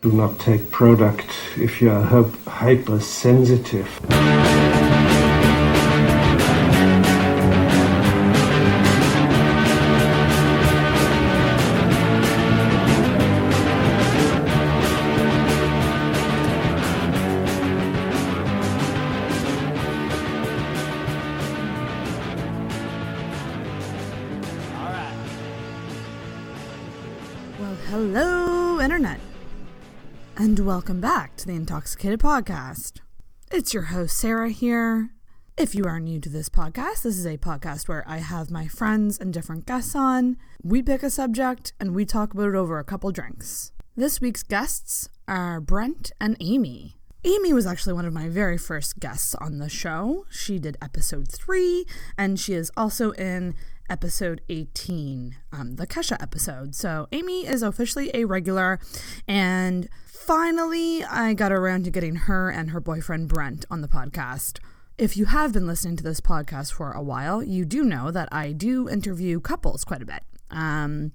Do not take product if you are hypersensitive. Hello, Internet, and welcome back to the Intoxicated podcast. It's your host, Sarah, here. If you are new to this podcast, this is a podcast where I have my friends and different guests on. We pick a subject, and we talk about it over a couple drinks. This week's guests are Brent and Amy. Amy was actually one of my very first guests on the show. She did episode 3, and she is also in episode 18, the Kesha episode. So Amy is officially a regular, and finally I got around to getting her and her boyfriend Brent on the podcast. If you have been listening to this podcast for a while, you do know that I do interview couples quite a bit. I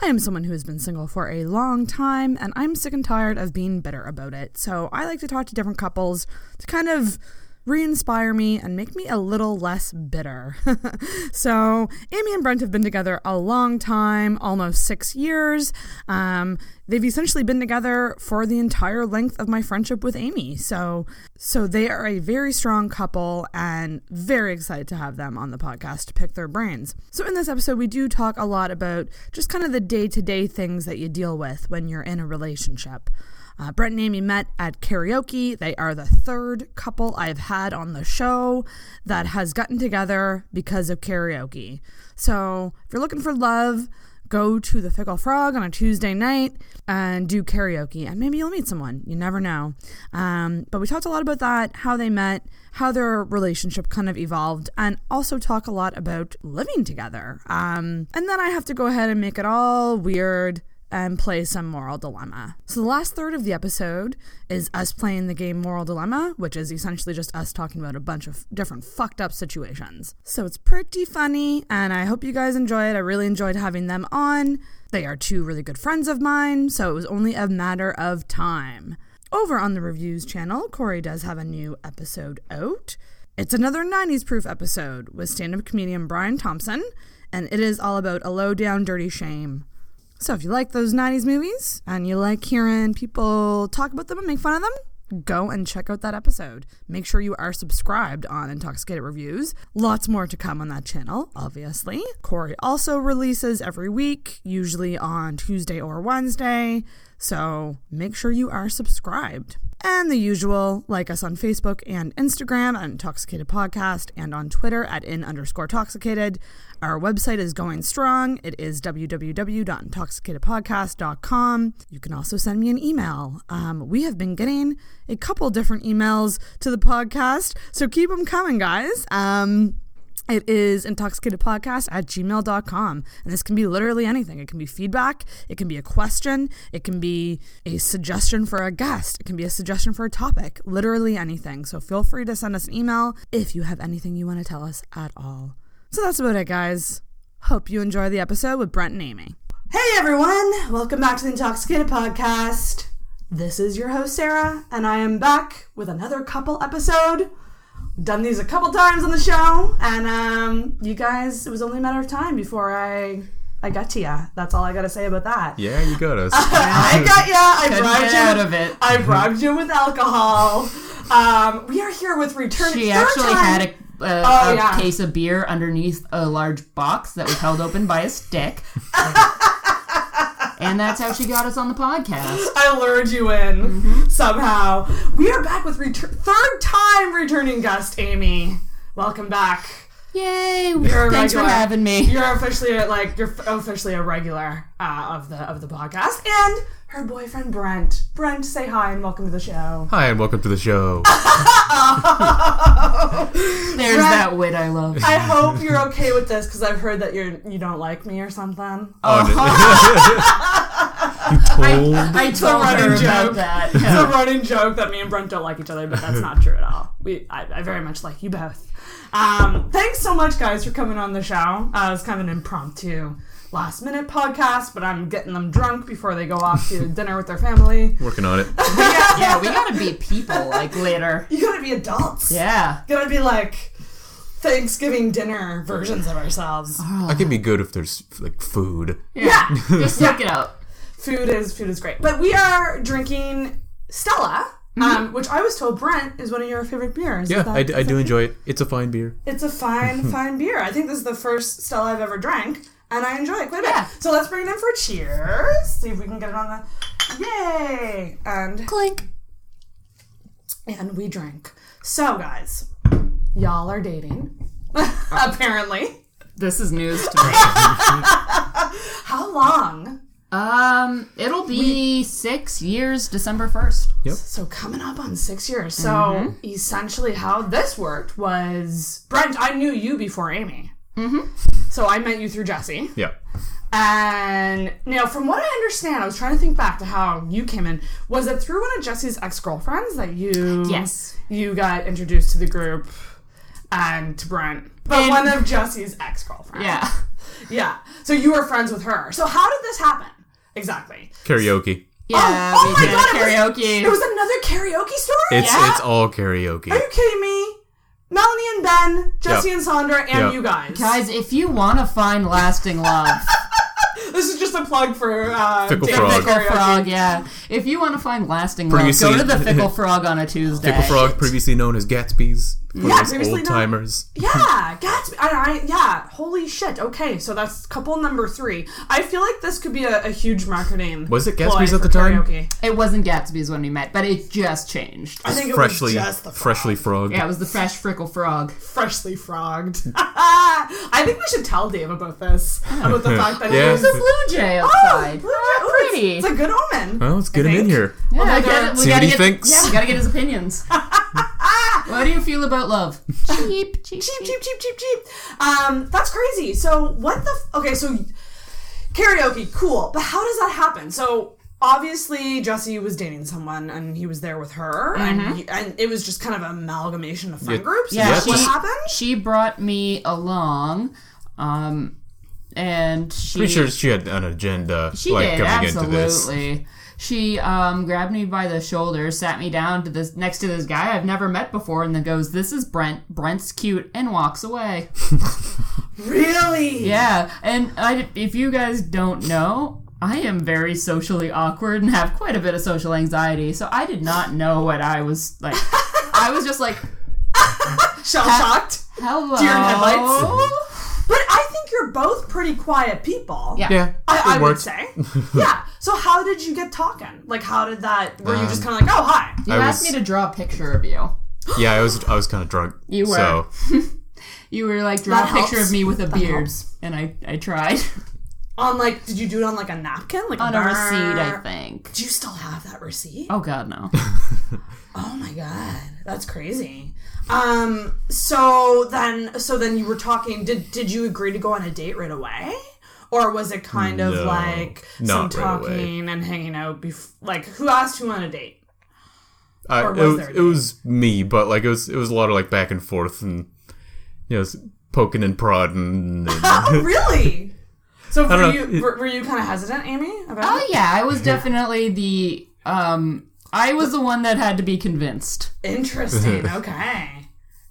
am someone who has been single for a long time, and I'm sick and tired of being bitter about it. So I like to talk to different couples to kind of re-inspire me and make me a little less bitter. So Amy and Brent have been together a long time, almost 6 years. They've essentially been together for the entire length of my friendship with Amy. So they are a very strong couple, and very excited to have them on the podcast to pick their brains. So in this episode, we do talk a lot about just kind of the day-to-day things that you deal with when you're in a relationship. Brent and Amy met at karaoke. They are the third couple I've had on the show that has gotten together because of karaoke. So if you're looking for love, go to the Fickle Frog on a Tuesday night and do karaoke, and maybe you'll meet someone. You never know. But we talked a lot about that, how they met, how their relationship kind of evolved, and also talk a lot about living together. And then I have to go ahead and make it all weird and play some Moral Dilemma. So the last third of the episode is us playing the game Moral Dilemma, which is essentially just us talking about a bunch of different fucked up situations. So it's pretty funny, and I hope you guys enjoy it. I really enjoyed having them on. They are two really good friends of mine, so it was only a matter of time. Over on the reviews channel, Corey does have a new episode out. It's another 90s proof episode with stand-up comedian Brian Thompson, and it is all about a low-down dirty shame. So if you like those 90s movies and you like hearing people talk about them and make fun of them, go and check out that episode. Make sure you are subscribed on Intoxicated Reviews. Lots more to come on that channel, obviously. Corey also releases every week, usually on Tuesday or Wednesday. So make sure you are subscribed. And the usual, like us on Facebook and Instagram at Intoxicated Podcast, and on Twitter at @in_toxicated. Our website is going strong. It is www.intoxicatedpodcast.com. You can also send me an email. We have been getting a couple different emails to the podcast, so keep them coming, guys. It is intoxicatedpodcast@gmail.com. And this can be literally anything. It can be feedback. It can be a question. It can be a suggestion for a guest. It can be a suggestion for a topic. Literally anything. So feel free to send us an email if you have anything you want to tell us at all. So that's about it, guys. Hope you enjoy the episode with Brent and Amy. Hey, everyone. Welcome back to the Intoxicated Podcast. This is your host, Sarah, and I am back with another couple episode. Done these a couple times on the show, and you guys, it was only a matter of time before I got to ya. That's all I gotta say about that. Yeah, you got us. I got ya. I bribed you out of it. I bribed you with alcohol. We are here with returning. She actually had a case of beer underneath a large box that was held open by a stick. And that's how she got us on the podcast. I lured you in somehow. We are back with third time returning guest, Amy. Welcome back. Yay! Thanks for having me. You're officially a regular of the podcast, and her boyfriend Brent. Brent, say hi and welcome to the show. Hi and welcome to the show. There's Brent, that wit I love. I hope you're okay with this because I've heard that you don't like me or something. I told her about that. It's a running joke that me and Brent don't like each other, but that's not true at all. I very much like you both. Thanks so much, guys, for coming on the show. It was kind of an impromptu last minute podcast, but I'm getting them drunk before they go off to dinner with their family. Working on it. We gotta be people, like, later. You gotta be adults. Yeah. You gotta be, like, Thanksgiving dinner versions of ourselves. I can be good if there's, like, food. Yeah. Just suck it out. Food is great. But we are drinking Stella, which I was told, Brent, is one of your favorite beers. Yeah, I do enjoy it. It's a fine beer. It's a fine beer. I think this is the first Stella I've ever drank, and I enjoy it quite a bit. So let's bring it in for a cheers. See if we can get it on the... Yay! And... Clink. And we drink. So, guys, y'all are dating. Apparently. This is news to me. How long? It'll be 6 years, December 1st. Yep. So coming up on 6 years. So essentially how this worked was, Brent, I knew you before Amy. So I met you through Jesse. Yeah. And now from what I understand, I was trying to think back to how you came in. Was it through one of Jesse's ex-girlfriends that you got introduced to the group and to Brent? But one of Jesse's ex-girlfriends. Yeah. Yeah. So you were friends with her. So how did this happen? Exactly. Karaoke. Yeah, oh we my did God, karaoke. It was another karaoke story? It's all karaoke. Are you kidding me? Melanie and Ben, Jesse and Sandra, and you guys. Guys, if you want to find lasting love... This is just a plug for Fickle Dan Frog. Fickle Karaoke. Frog, yeah. If you want to find lasting love, go to the Fickle Frog on a Tuesday. Fickle Frog, previously known as Gatsby's. For Yeah, those previously old timers. Yeah, Gatsby. Yeah, holy shit. Okay, so that's couple number 3. I feel like this could be a huge marketing. Was it ploy Gatsby's at for the time? karaoke. It wasn't Gatsby's when we met, but it just changed. I think it Freshly, was just the frog. freshly frogged. Yeah, it was the Fresh Fickle Frog. Freshly frogged. I think we should tell Dave about this. About the fact that Yeah. it was There's a blue jay outside. Blue Jay. Oh, pretty. It's a good omen. Well, let's get I him in think. here. Yeah, See what he thinks. Yeah, we gotta get his opinions. What do you feel about love? Cheap. Cheap. That's crazy. So what the... Okay, so karaoke, cool. But how does that happen? So obviously Jesse was dating someone and he was there with her and it was just kind of an amalgamation of friend groups. Yeah, Is that what happened? She brought me along, and she... Pretty sure she had an agenda. She like, did, coming into this. absolutely. She grabbed me by the shoulder, sat me down to next to this guy I've never met before, and then goes, "This is Brent. Brent's cute," and walks away. Really? Yeah, and if you guys don't know, I am very socially awkward and have quite a bit of social anxiety, so I did not know what I was like. I was just like... Shell-shocked? Hello? Deer in headlights? But I think you're both pretty quiet people. Yeah. I would say. Yeah. So how did you get talking? Like, how did that... Were you just kind of like, oh, hi? You asked me to draw a picture of you. Yeah, I was kind of drunk. You were. So. You were like, draw That a picture helps. of me with a beard. helps. And I tried. On, like, did you do it on, like, a napkin? Like On a receipt, I think. Do you still have that receipt? Oh, God, no. Oh my god, that's crazy. So then you were talking. Did you agree to go on a date right away, or was it kind of like some not right away. talking and hanging out? Like, who asked who on a date? It was me, but like it was a lot of like back and forth and poking and prodding. And, Oh, really? So I were don't you know. were you kind of hesitant, Amy? About Oh, it? yeah, I was definitely the... I was the one that had to be convinced. Interesting. Okay.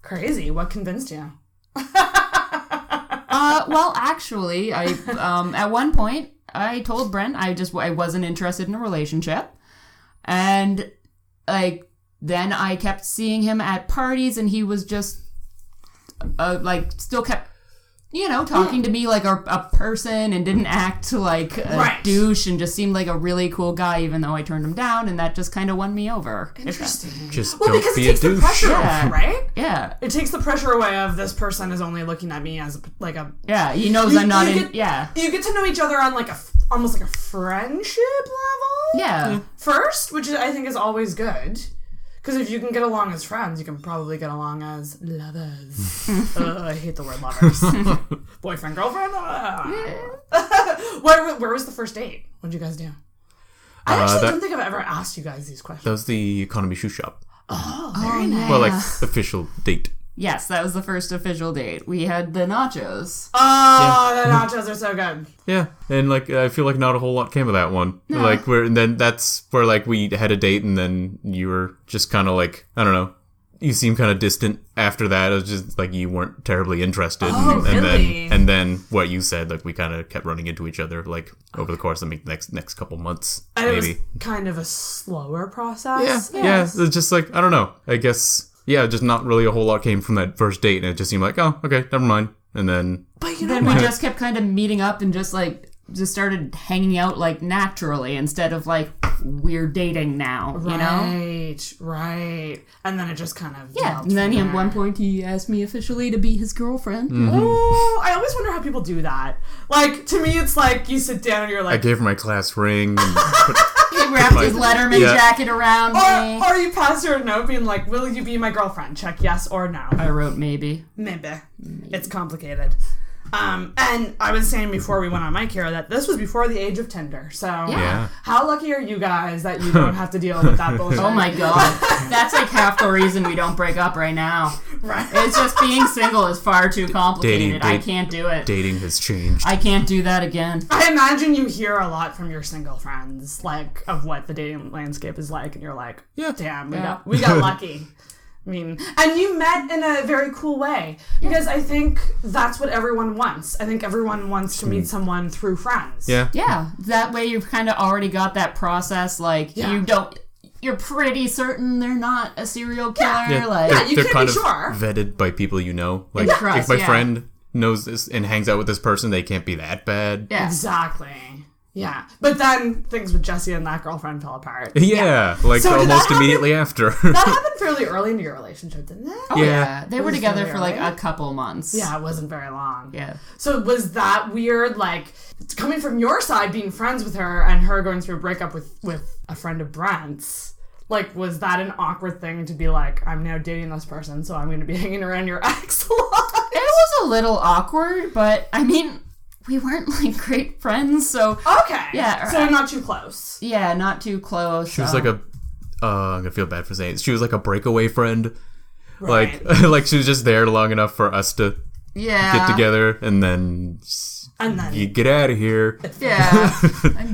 Crazy. What convinced you? Well, actually, I at one point I told Brent I wasn't interested in a relationship, and like then I kept seeing him at parties, and he was just still kept talking to me like a person, and didn't act like a douche, and just seemed like a really cool guy, even though I turned him down, and that just kind of won me over. Interesting. Just Well, don't because be it takes a the douche. pressure Yeah. off, right? Yeah. It takes the pressure away of this person is only looking at me as like a... Yeah, he knows I'm not in... Yeah. You get to know each other on like almost like a friendship level. Yeah. First, which I think is always good. Because if you can get along as friends, you can probably get along as lovers. I hate the word lovers. Boyfriend, girlfriend. Where was the first date? What did you guys do? I actually don't think I've ever asked you guys these questions. That was the Economy Shoe Shop. Oh, very nice. Well, like official date. Yes, that was the first official date. We had the nachos. Oh, the nachos are so good. Yeah, and like I feel like not a whole lot came of that one. No. Like and then that's where like we had a date, and then you were just kind of like, I don't know. You seem kind of distant after that. It was just like you weren't terribly interested. Really? And then what you said, like we kind of kept running into each other like over the course of the next couple months. And maybe. It was kind of a slower process. Yeah. It's just like, I don't know. I guess, just not really a whole lot came from that first date. And it just seemed like, oh, okay, never mind. And then... But then we just kept kind of meeting up and just started hanging out like naturally instead of like we're dating now, you know? Right. And then it just kind of and then at one point he asked me officially to be his girlfriend. Mm-hmm. Oh, I always wonder how people do that. Like, to me, it's like you sit down and you're like... I gave her my class ring. And he wrapped his Letterman jacket around me. Or you pass her a note being like, will you be my girlfriend? Check yes or no. I wrote maybe. Maybe. It's complicated. And I was saying before we went on mic here that this was before the age of Tinder. So how lucky are you guys that you don't have to deal with that bullshit? Oh my god. That's like half the reason we don't break up right now. Right. It's just being single is far too complicated. I can't do it. Dating has changed. I can't do that again. I imagine you hear a lot from your single friends, like, of what the dating landscape is like, and you're like, damn, we got lucky. I mean, and you met in a very cool way, because I think that's what everyone wants. I think everyone wants to meet someone through friends. Yeah. That way you've kind of already got that process, like, you're pretty certain they're not a serial killer. You they're can kind be of sure. vetted by people you know. Like, trust, if my friend knows this and hangs out with this person, they can't be that bad. Yeah. Exactly. Yeah. But then things with Jesse and that girlfriend fell apart. So almost immediately after. That happened fairly early into your relationship, didn't it? Oh, yeah. They were together for like a couple months. Yeah, it wasn't very long. Yeah. So was that weird, like, coming from your side, being friends with her and her going through a breakup with a friend of Brent's? Like, was that an awkward thing to be like, I'm now dating this person, so I'm going to be hanging around your ex a lot? It was a little awkward, but I mean... We weren't, like, great friends, so... Okay. Yeah. So not too close. Yeah, not too close. She was like a... I'm gonna feel bad for saying it. She was like a breakaway friend. Right. Like she was just there long enough for us to get together, and then you get out of here. Yeah.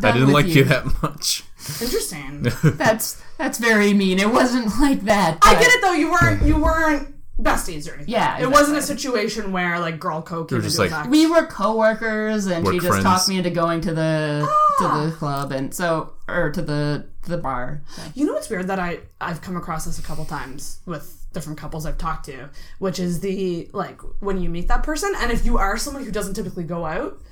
I didn't like you that much. Interesting. That's very mean. It wasn't like that. I get it, though. You weren't besties or anything. Yeah, exactly. It wasn't a situation where, like, girl code came into effect. We were co-workers, and she just friends. talked me into going to the club, and to the bar. So. You know what's weird that I've come across this a couple times with different couples I've talked to, which is like, when you meet that person, and if you are someone who doesn't typically go out,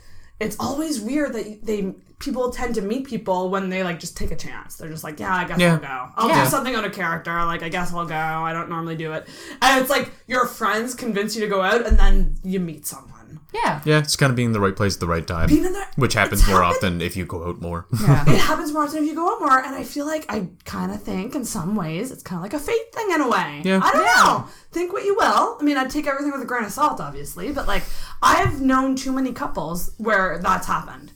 it's always weird that people tend to meet people when they, like, just take a chance. They're just like, I guess I'll go. I'll do something out of character. Like, I guess I'll go. I don't normally do it. And it's like your friends convince you to go out, and then you meet someone. Yeah. Yeah, it's kind of being in the right place at the right time. Which happens more often if you go out more. Yeah. It happens more often if you go out more, and I feel like I kind of think in some ways it's kind of like a fate thing in a way. Yeah. I don't know. Think what you will. I mean, I'd take everything with a grain of salt, obviously, but, like, I've known too many couples where that's happened.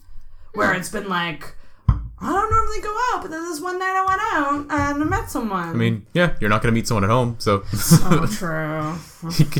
Where it's been like, I don't normally go out, but then this one night I went out and I met someone. I mean, you're not going to meet someone at home, so... So true.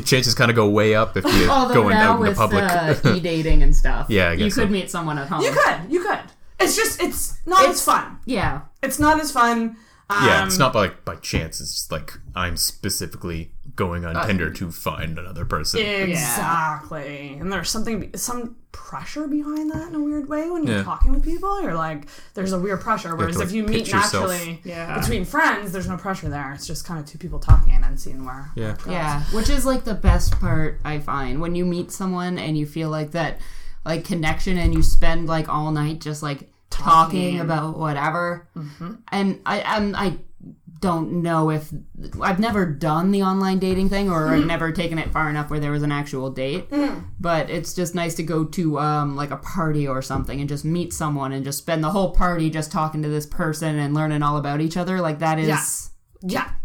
Chances kind of go way up if you're going out in the public. With e-dating and stuff. Yeah, I guess you could meet someone at home. You could. It's just, it's not as fun. Yeah. It's not as fun. It's not by chance. It's just like I'm specifically going on Tinder to find another person. Exactly. Yeah. And there's some pressure behind that in a weird way when you're talking with people. You're like, there's a weird pressure. Whereas if you meet naturally between friends, there's no pressure there. It's just kind of two people talking and seeing where it goes. Yeah, which is like the best part, I find. When you meet someone and you feel like that, like, connection, and you spend, like, all night just, like, talking about whatever. Mm-hmm. And I don't know if I've never done the online dating thing, or I've never taken it far enough where there was an actual date, but it's just nice to go to like a party or something and just meet someone and just spend the whole party just talking to this person and learning all about each other. Like, that is big time.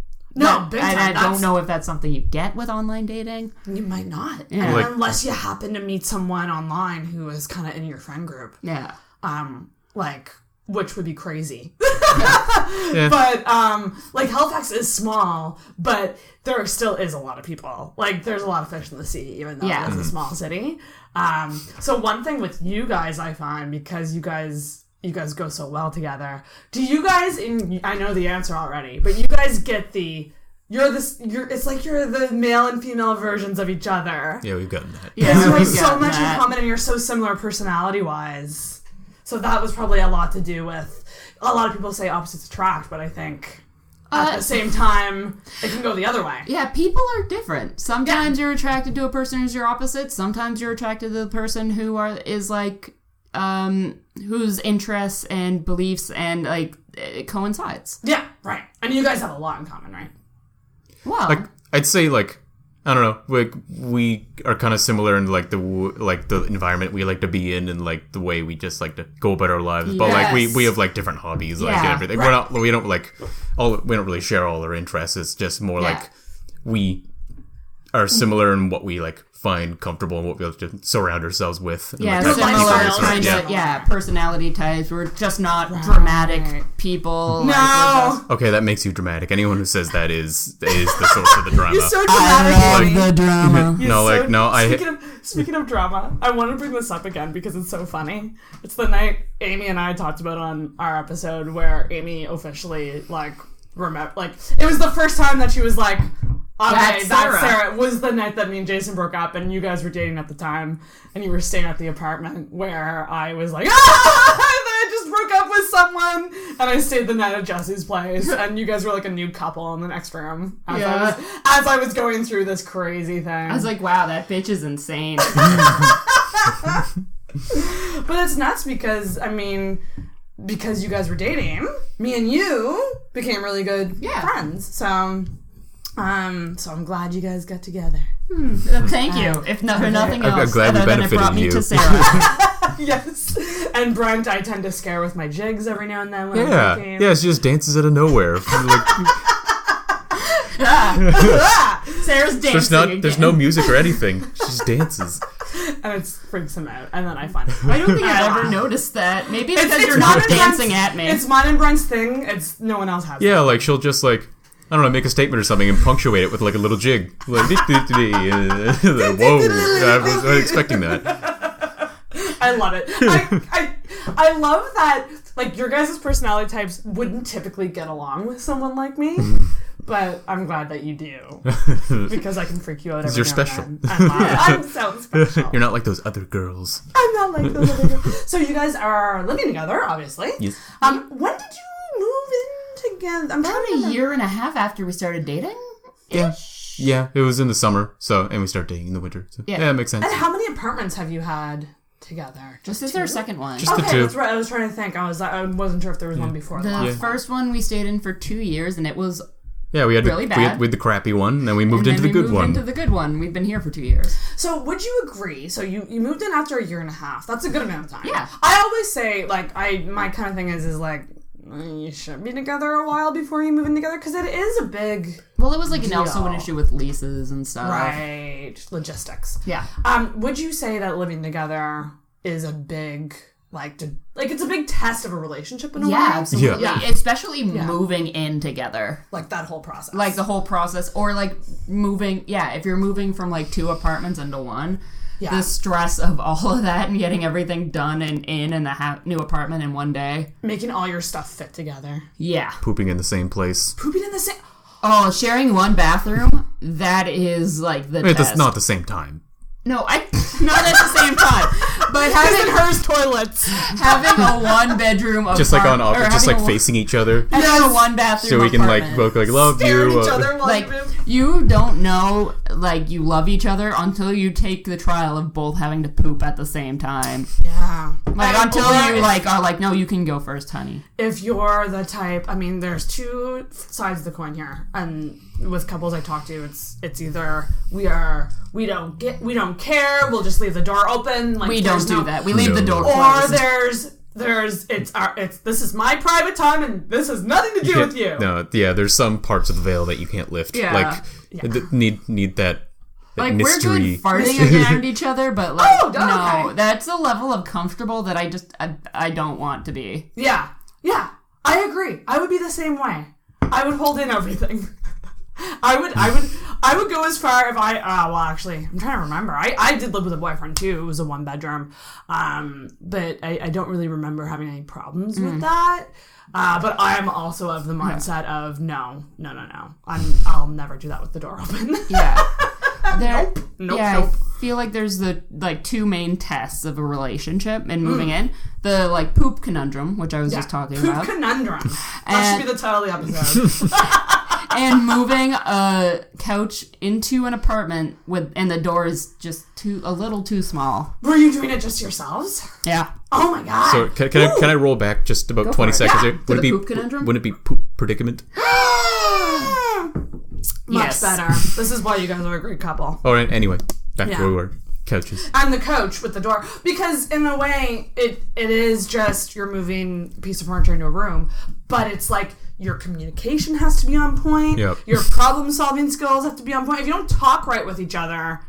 I don't know if that's something you get with online dating. You might not, unless you happen to meet someone online who is kind of in your friend group. Yeah. Like, which would be crazy. Yeah. But, like, Halifax is small, but there still is a lot of people. Like, there's a lot of fish in the sea, even though it's a small city. So one thing with you guys, I find, because you guys go so well together, do you guys, I know the answer already, but you guys get it's like you're the male and female versions of each other. Yeah, we've gotten that. Yeah, you have so much in common and you're so similar personality-wise. So that was probably a lot to do with, a lot of people say opposites attract, but I think at the same time, it can go the other way. Yeah, people are different. Sometimes you're attracted to a person who's your opposite. Sometimes you're attracted to the person is like, whose interests and beliefs and like it coincides. Yeah, right. And you guys have a lot in common, right? Well, Like, I'd say, like, I don't know, like, we are kind of similar in, like, the environment we like to be in and, like, the way we just like to go about our lives. But, like, we have, like, different hobbies, like, and everything. Right. We don't really share all our interests. It's just more like we are similar in what we, like, find comfortable and what we like to surround ourselves with. yeah, like, similar kind of, personality types. We're just not dramatic people. No. Like, Okay, that makes you dramatic. Anyone who says that is the source of the drama. You're so dramatic, Amy. the drama. Speaking of drama, I want to bring this up again because it's so funny. It's the night Amy and I talked about on our episode where Amy officially, like, it was the first time that she was like, okay, that's Sarah. It was the night that me and Jason broke up and you guys were dating at the time and you were staying at the apartment where I was like, I just broke up with someone and I stayed the night at Jesse's place and you guys were like a new couple in the next room as I was going through this crazy thing. I was like, wow, that bitch is insane. But it's nuts because, I mean, because you guys were dating, me and you became really good friends. So I'm glad you guys got together. Thank you. If not for nothing else, I'm glad we other than it brought benefited me you. to Sarah. Yes. And Brent, I tend to scare with my jigs every now and then when I'm drinking. Yeah, she just dances out of nowhere. Like, Sarah's dancing. there's no music or anything. She just dances. And it freaks him out. And then I find it. I don't think I've ever noticed that. Maybe it's because you're not dancing at me. It's mine and Brent's thing. It's no one else has. Yeah, like she'll just like, I don't know, make a statement or something and punctuate it with like a little jig. Like, whoa, I wasn't expecting that. I love it. I love that, like, your guys' personality types wouldn't typically get along with someone like me, but I'm glad that you do, because I can freak you out every You're now special. and then. I'm so special. You're not like those other girls. I'm not like those other girls. So you guys are living together, obviously. Yes. When did you move in together? About a year and a half after we started dating? Yeah, it was in the summer, and we started dating in the winter. So, yeah, it makes sense. And how many apartments have you had together? This is our second one. Just the two. That's right. I was trying to think. I wasn't sure if there was one before the first one we stayed in for 2 years, and it was we had really bad. We had the crappy one, and then we moved into the good one. Into the good one. We've been here for 2 years. So would you agree? So you moved in after a year and a half. That's a good amount of time. Yeah. I always say, like, my kind of thing is like, you should be together a while before you move in together, because it is a big Well, it was like deal. also an issue with leases and stuff. Right. Logistics. Yeah. Would you say that living together is a big, it's a big test of a relationship in a way? Yeah, absolutely. Yeah. Especially moving in together. Like that whole process. Like the whole process. Or like moving, if you're moving from like 2 apartments into one, the stress of all of that and getting everything done in the new apartment in one day. Making all your stuff fit together. Yeah. Pooping in the same place. Pooping in the same... Oh, sharing one bathroom, that is like the test. That's not the same time. No, not at the same time. But having hers toilets. Having a 1-bedroom apartment. Just like on opposite, just like facing each other. Having a 1-bathroom so we can apartment. like both like love Stare you. at each other while like you move. you don't know like you love each other until you take the trial of both having to poop at the same time. Yeah. Like until you like are like, no, you can go first, honey. If you're the type, I mean, there's 2 sides of the coin here, and with couples I talk to, it's either we don't care, we'll just leave the door open. Like, we don't do that. We leave the door closed. Or this is my private time and this has nothing to do with you. No, there's some parts of the veil that you can't lift. Yeah. Need that like mystery. We're good farting around each other, but like okay. that's a level of comfortable that I don't want to be. Yeah. agree. I would be the same way. I would hold in everything. I would go as far if actually, I'm trying to remember. I did live with a boyfriend too. It was a 1-bedroom. But I don't really remember having any problems with that. But I'm also of the mindset of no. I'll never do that with the door open. Yeah. Nope. I feel like there's the two main tests of a relationship and moving in. The poop conundrum, which I was just talking about. Poop conundrum. That should be the title of the episode. And moving a couch into an apartment and the door is just a little too small. Were you doing it just yourselves? Yeah. Oh my god. So can I roll back just about 20 seconds here? Would it be poop conundrum? Wouldn't it be poop predicament? Much better. This is why you guys are a great couple. All right. Anyway, back to where we were. Couches. And the coach with the door. Because in a way, it is just you're moving a piece of furniture into a room. But it's like your communication has to be on point. Yep. Your problem solving skills have to be on point. If you don't talk right with each other,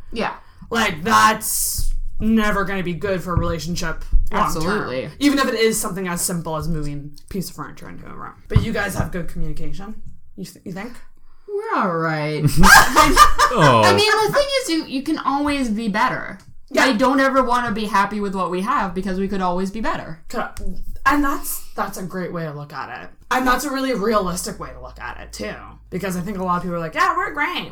that's never going to be good for a relationship long term. Absolutely. Even if it is something as simple as moving a piece of furniture into a room. But you guys have good communication, you think? We're all right. Oh. I mean, the thing is, you can always be better. Yeah. I don't ever want to be happy with what we have because we could always be better. And that's a great way to look at it. And that's a really realistic way to look at it, too. Because I think a lot of people are like, yeah, we're great.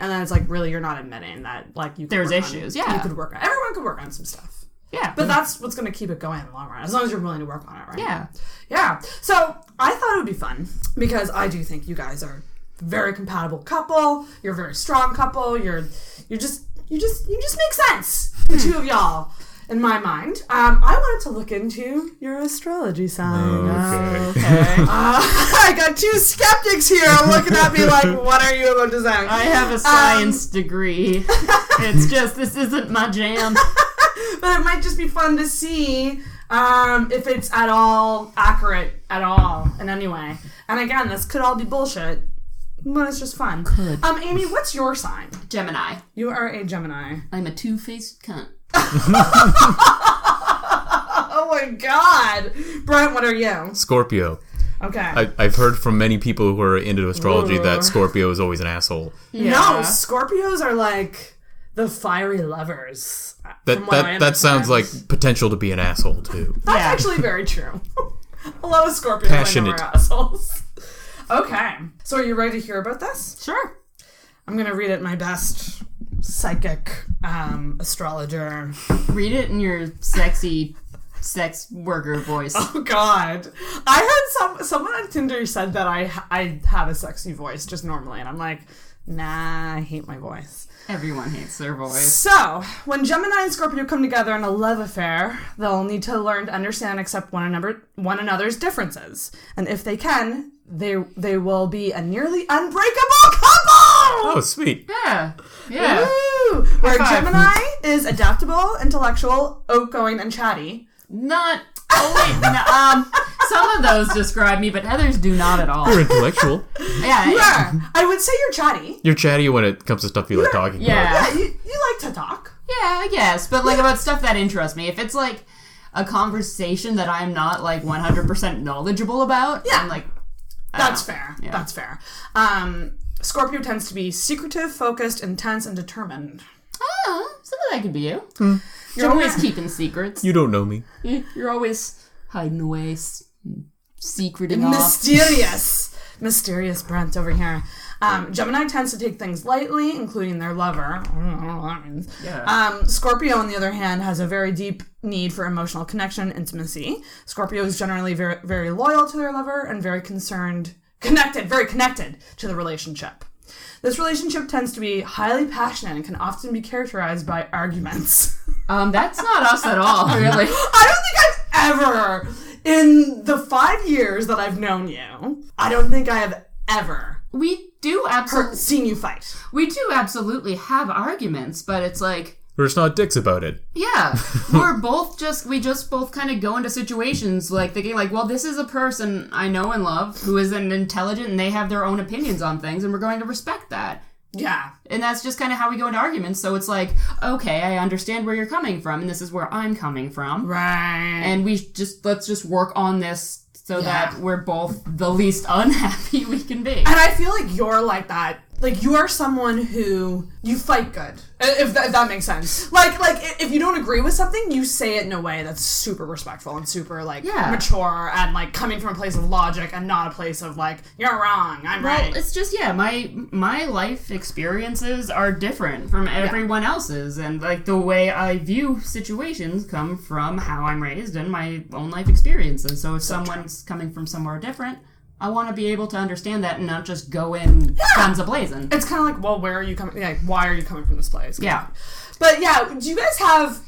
And then it's like, really, you're not admitting that, there's issues, you could work on. Everyone could work on some stuff. Yeah. But that's what's going to keep it going in the long run, as long as you're willing to work on it, right? Yeah. Yeah. So I thought it would be fun, because I do think you guys are a very compatible couple. You're a very strong couple. You just make sense, the two of y'all. In my mind, I wanted to look into your astrology sign. Okay. I got two skeptics here looking at me like, what are you about to say? I have a science degree. It's just, this isn't my jam. But it might just be fun to see if it's at all accurate at all in any way. And again, this could all be bullshit, but it's just fun. Could. Amy, what's your sign? Gemini. You are a Gemini. I'm a two-faced cunt. Oh my god. Brent, what are you? Scorpio. Okay. I've heard from many people who are into astrology that Scorpio is always an asshole. Yeah. No, Scorpios are like the fiery lovers. That sounds like potential to be an asshole too. That's actually very true. A lot of Scorpios Passionate. are assholes. Okay. So are you ready to hear about this? Sure. I'm going to read it my best psychic astrologer. Read it in your sexy sex worker voice. Oh god. I heard someone on Tinder said that I have a sexy voice just normally, and I'm like, nah, I hate my voice. Everyone hates their voice. So, when Gemini and Scorpio come together in a love affair, they'll need to learn to understand and accept one another's differences. And if they can, they will be a nearly unbreakable couple! Oh, sweet. Yeah. Yeah. Woo! Where Gemini is adaptable, intellectual, outgoing, and chatty. Not... Oh, wait. No, some of those describe me, but others do not at all. You're intellectual. Yeah. You are. I would say you're chatty. You're chatty when it comes to stuff you like talking about. Yeah, you like to talk. Yeah, I guess. But, about stuff that interests me. If it's, a conversation that I'm not, 100% knowledgeable about, I'm like... That's fair. Yeah. That's fair. Scorpio tends to be secretive, focused, intense, and determined. Oh, some of that could be you. You're always keeping secrets. You don't know me. You're always hiding away, secreting off. Mysterious Brent over here. Gemini tends to take things lightly, including their lover. I don't know what that means. Yeah. Scorpio, on the other hand, has a very deep need for emotional connection and intimacy. Scorpio is generally very, very loyal to their lover and very connected to the relationship. This relationship tends to be highly passionate and can often be characterized by arguments. That's not us at all, really. I don't think I've ever, in the 5 years that I've known you, I don't think I have ever We do absolutely seen you fight. We do absolutely have arguments, but it's we're just not dicks about it. Yeah. We just both kind of go into situations thinking well, this is a person I know and love who is an intelligent and they have their own opinions on things and we're going to respect that. Yeah. And that's just kind of how we go into arguments. So it's okay, I understand where you're coming from and this is where I'm coming from. Right. And let's just work on this so that we're both the least unhappy we can be. And I feel like you're like that. Like, you are someone who, you fight good, if that makes sense. Like, if you don't agree with something, you say it in a way that's super respectful and super, mature and, coming from a place of logic and not a place of, you're wrong, I'm right. Well, it's just, my life experiences are different from everyone else's, and, the way I view situations come from how I'm raised and my own life experiences. So if someone's coming from somewhere different, I want to be able to understand that and not just go in guns a-blazing. It's kind of like, well, where are you coming? Why are you coming from this place? Yeah. But do you guys have?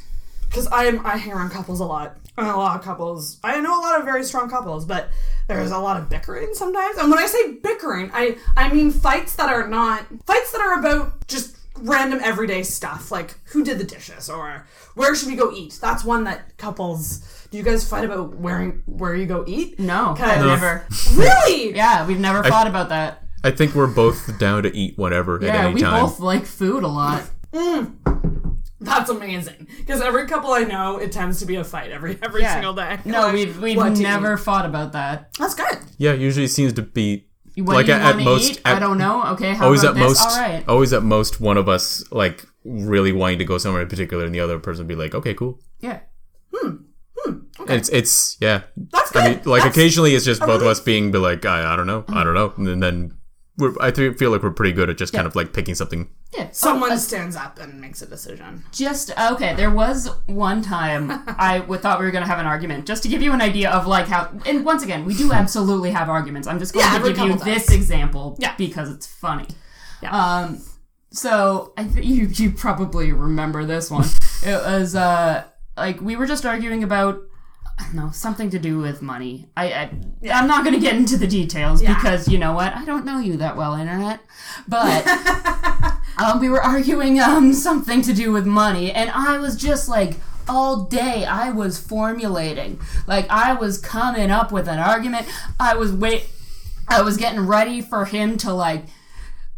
Because I hang around couples a lot, and a lot of couples. I know a lot of very strong couples, but there's a lot of bickering sometimes. And when I say bickering, I mean fights that are about just random everyday stuff, like who did the dishes or where should we go eat. That's one that couples. Do you guys fight about where you go eat? No, never. Really? Yeah, we've never fought about that. I think we're both down to eat whatever at any time. Yeah, we both like food a lot. That's amazing. Because every couple I know, it tends to be a fight every single day. No, we've never fought about that. That's good. Yeah, usually it seems to be what do you want to eat? I don't know. Okay, how always about at this? most, all right. Always at most, one of us really wanting to go somewhere in particular, and the other person be like, "Okay, cool." Yeah. Okay. It's That's good. I mean, occasionally it's just both of us being like, I don't know, and then I feel like we're pretty good at just kind of picking something. Yeah. Someone stands up and makes a decision. There was one time I thought we were going to have an argument, just to give you an idea of how, and once again, we do absolutely have arguments. I'm just going to give you this example because it's funny. Yeah. So I think you probably remember this one. It was we were just arguing about something to do with money. I'm not going to get into the details because you know what? I don't know you that well, Internet. But we were arguing something to do with money, and I was just all day I was formulating. I was coming up with an argument. I was getting ready for him to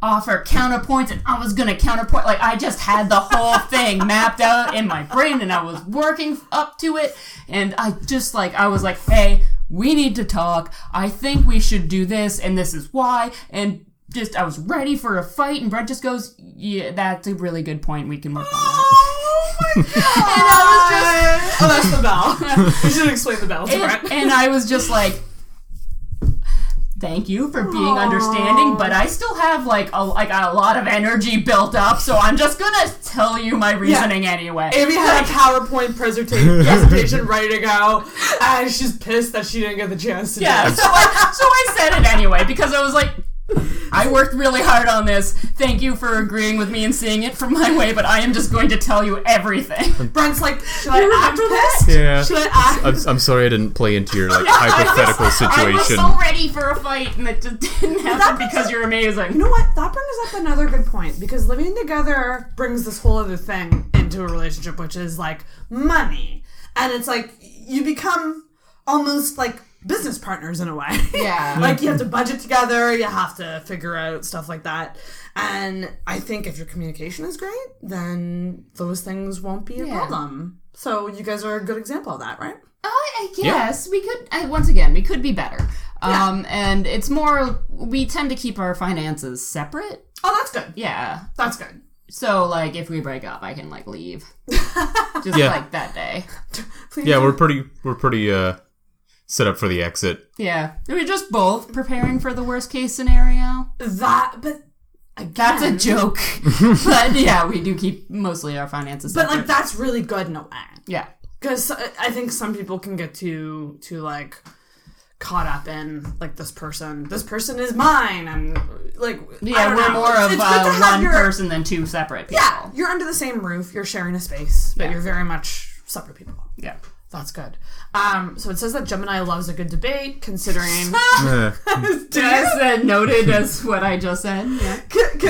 offer counterpoints, and I was gonna counterpoint. I just had the whole thing mapped out in my brain, and I was working up to it, and I just I was like, hey, we need to talk. I think we should do this, and this is why. And just I was ready for a fight, and Brent just goes, yeah, that's a really good point. We can work on that. Oh my god! And I was just, that's the bell. We should explain the bell to Brent. And I was just thank you for being understanding, but I still have a lot of energy built up, so I'm just gonna tell you my reasoning anyway. Amy had a PowerPoint presentation ready to go, and she's pissed that she didn't get the chance to do it. So I said it anyway because I was I worked really hard on this. Thank you for agreeing with me and seeing it from my way, but I am just going to tell you everything. Brent's should I act pissed? Yeah. Should I act? I'm sorry I didn't play into your hypothetical situation. I was so ready for a fight, and it just didn't happen because you're amazing. You know what? That brings up another good point, because living together brings this whole other thing into a relationship, which is money. And it's you become almost business partners in a way. Yeah. You have to budget together, you have to figure out stuff like that. And I think if your communication is great, then those things won't be a problem. So you guys are a good example of that, right? I guess we could, once again, we could be better. And it's more, we tend to keep our finances separate. Oh, that's good. Yeah. That's good. So, if we break up, I can, leave. Just, that day. Please we're pretty, set up for the exit. Yeah. We're just both preparing for the worst case scenario. But again, that's a joke. But yeah, we do keep mostly our finances separate. But that's really good in a way. Yeah. Because I think some people can get too caught up in this person is mine, and we're more of one person than two separate people. Yeah, you're under the same roof, you're sharing a space, but you're very much separate people. Yeah. That's good. So it says that Gemini loves a good debate, considering... Just noted as what I just said. Yeah.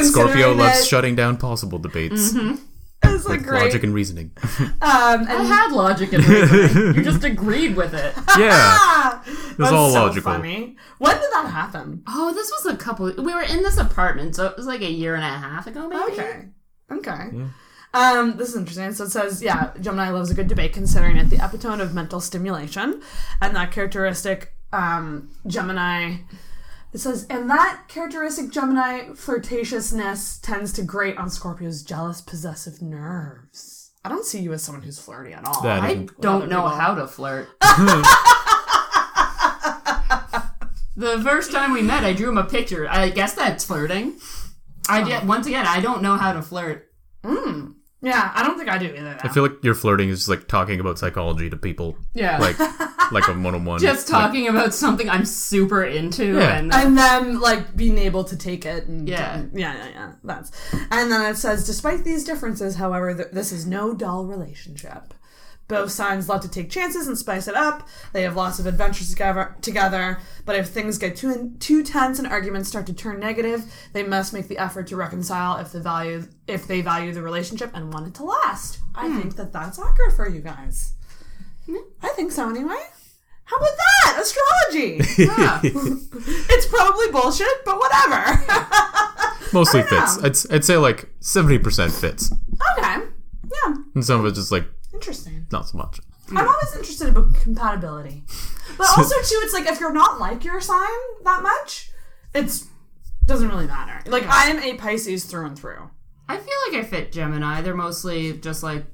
Scorpio loves shutting down possible debates. Mm-hmm. It's with logic and reasoning. I had logic and reasoning. You just agreed with it. Yeah. It was all logical. Funny. When did that happen? Oh, this was we were in this apartment, so it was a year and a half ago, maybe. Okay. Yeah. This is interesting. So it says, Gemini loves a good debate, considering it the epitome of mental stimulation, and that characteristic Gemini. It says, and that characteristic Gemini flirtatiousness tends to grate on Scorpio's jealous, possessive nerves. I don't see you as someone who's flirty at all. I don't know how to flirt. The first time we met, I drew him a picture. I guess that's flirting. Once again, I don't know how to flirt. Yeah, I don't think I do either. I feel like your flirting is like talking about psychology to people. Yeah. Like a one-on-one. Just talking about something I'm super into. Yeah. And then, like, being able to take it. And Yeah. Yeah. And then it says, despite these differences, however, this is no dull relationship. Both signs love to take chances and spice it up. They have lots of adventures together. But if things get too tense and arguments start to turn negative, they must make the effort to reconcile if they value the relationship and want it to last. I think that's accurate for you guys. I think so anyway. How about that? Astrology. Yeah. It's probably bullshit, but whatever. Mostly fits. I'd say like 70% fits. Okay. Yeah. And some of it's just like interesting. Not so much. I'm always interested about compatibility. But also, too, it's like if you're not like your sign that much, it doesn't really matter. Like, I am a Pisces through and through. I feel like I fit Gemini. They're mostly just like...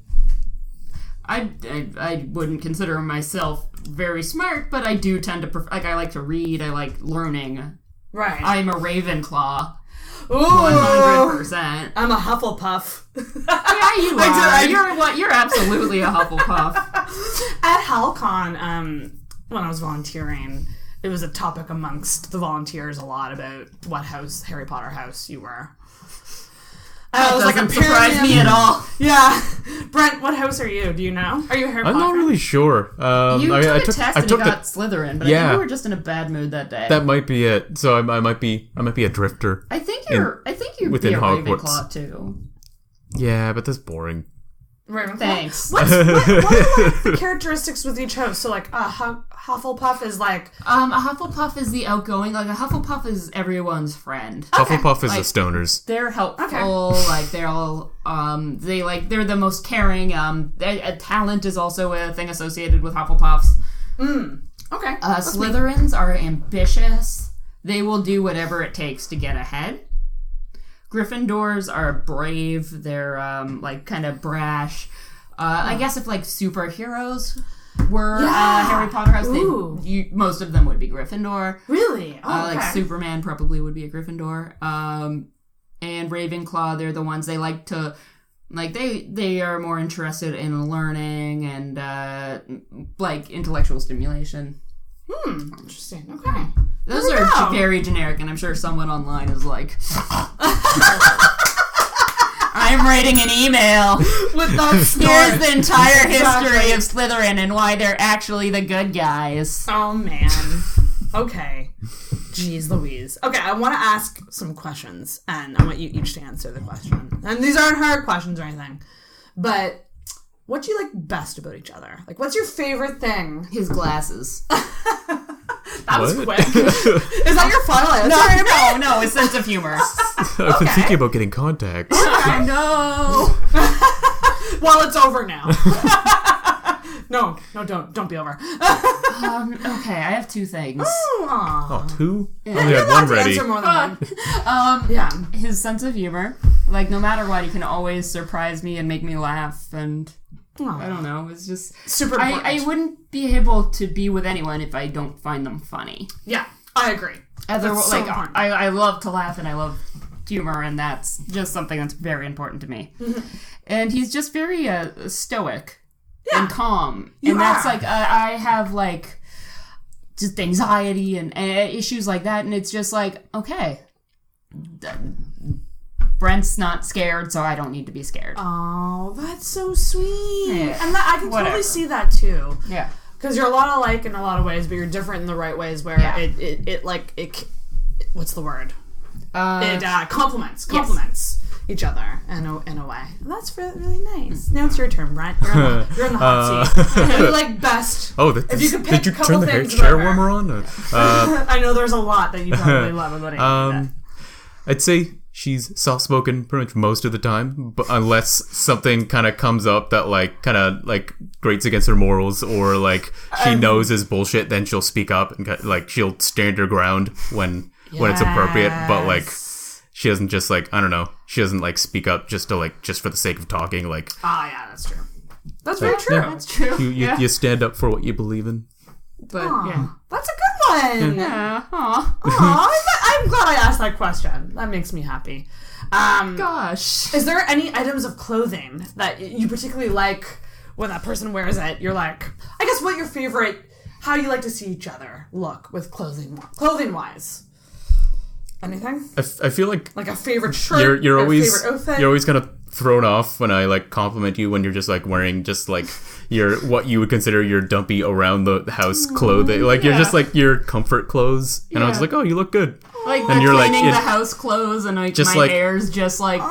I wouldn't consider myself very smart, but I do tend to... I like to read. I like learning. Right. I'm a Ravenclaw. Ooh, 100%. I'm a Hufflepuff. Yeah, you are. You're absolutely a Hufflepuff. At HalCon, when I was volunteering, it was a topic amongst the volunteers a lot about what Harry Potter house you were. That doesn't surprise me at all. Yeah. Brent, what house are you? Do you know? Are you a Harry Potter? I'm not really sure. You took a test and you got Slytherin, but I think you were just in a bad mood that day. That might be it. So I might be a drifter. I think you'd be a Ravenclaw too. Yeah, but that's boring. Ravenclaw? Thanks. What are like the characteristics with each house? So like Hufflepuff is like... a Hufflepuff is the outgoing. Like a Hufflepuff is everyone's friend. Okay. Hufflepuff is the stoners. They're helpful. Okay. Like they're all they're the most caring. Talent is also a thing associated with Hufflepuffs. Okay. Slytherins are ambitious. They will do whatever it takes to get ahead. Gryffindors are brave. They're like kind of brash. I guess if like superheroes were Harry Potter house, most of them would be Gryffindor. Really? Oh, okay. Like Superman probably would be a Gryffindor. And Ravenclaw, they're the ones they like to, like they are more interested in learning and like intellectual stimulation. Interesting. Okay. Those are very generic, and I'm sure someone online is like, I'm writing an email with those here's the entire history of Slytherin and why they're actually the good guys. Oh, man. Okay. Jeez Louise. Okay, I want to ask some questions, and I want you each to answer the question. And these aren't hard questions or anything, but what do you like best about each other? Like, what's your favorite thing? His glasses. That was quick. Is that your final answer? No, his sense of humor. I've been thinking about getting contacts. I know. Well, it's over now. No, don't be over. Okay, I have two things. Oh, two? Yeah. I only had one ready. Answer more than one. Yeah. His sense of humor. Like, no matter what, he can always surprise me and make me laugh, and I don't know, it's just... super important. I wouldn't be able to be with anyone if I don't find them funny. Yeah, I agree. I love to laugh and I love humor, and that's just something that's very important to me. Mm-hmm. And he's just very stoic and calm. That's like, I have like just anxiety and issues like that, and it's just like, okay, Brent's not scared, so I don't need to be scared. Oh, that's so sweet. Yeah. And I can totally see that too. Yeah. Because you're a lot alike in a lot of ways, but you're different in the right ways where it what's the word? It complements each other in a way. And that's really nice. Now it's your turn, Brent. You're in the hot seat. You like best. Oh, if you could pick did you a couple turn the things chair about her. warmer on? I know there's a lot that you probably love about it. I'd say she's soft-spoken pretty much most of the time, but unless something kind of comes up that like kind of like grates against her morals, or like she knows is bullshit, then she'll speak up and like she'll stand her ground when it's appropriate. But like she doesn't just like, I don't know, she doesn't like speak up just for the sake of talking. Like, yeah, that's true. That's very true. That's true. You stand up for what you believe in. But yeah, that's a good one. Yeah. I'm glad I asked that question. That makes me happy. Gosh, is there any items of clothing that you particularly like when that person wears it? You're like, I guess, what your favorite? How you like to see each other look with clothing wise? Anything? I feel like a favorite shirt. You're always favorite outfit? you're always kind of thrown off when I like compliment you when you're just like wearing just like your what you would consider your dumpy around the house clothing, like you're just like your comfort clothes, and I was like, oh, you look good. Like and you're cleaning the house clothes, and like just my like, hair's just like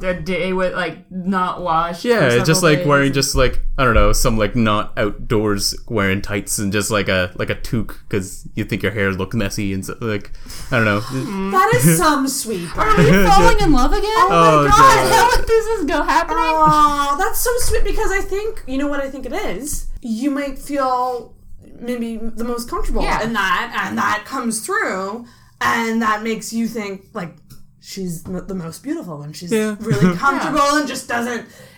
a day with like not washed. Yeah, just like days. Wearing just like, I don't know, some like not outdoors wearing tights and just like a toque because you think your hair looks messy and so, like, I don't know. That is some sweet. Are we falling in love again? Oh my god, how would this go happening? Oh, that's so sweet, because I think, you know what I think it is? You might feel maybe the most comfortable in that, and that comes through, and that makes you think like she's the most beautiful when she's really comfortable and just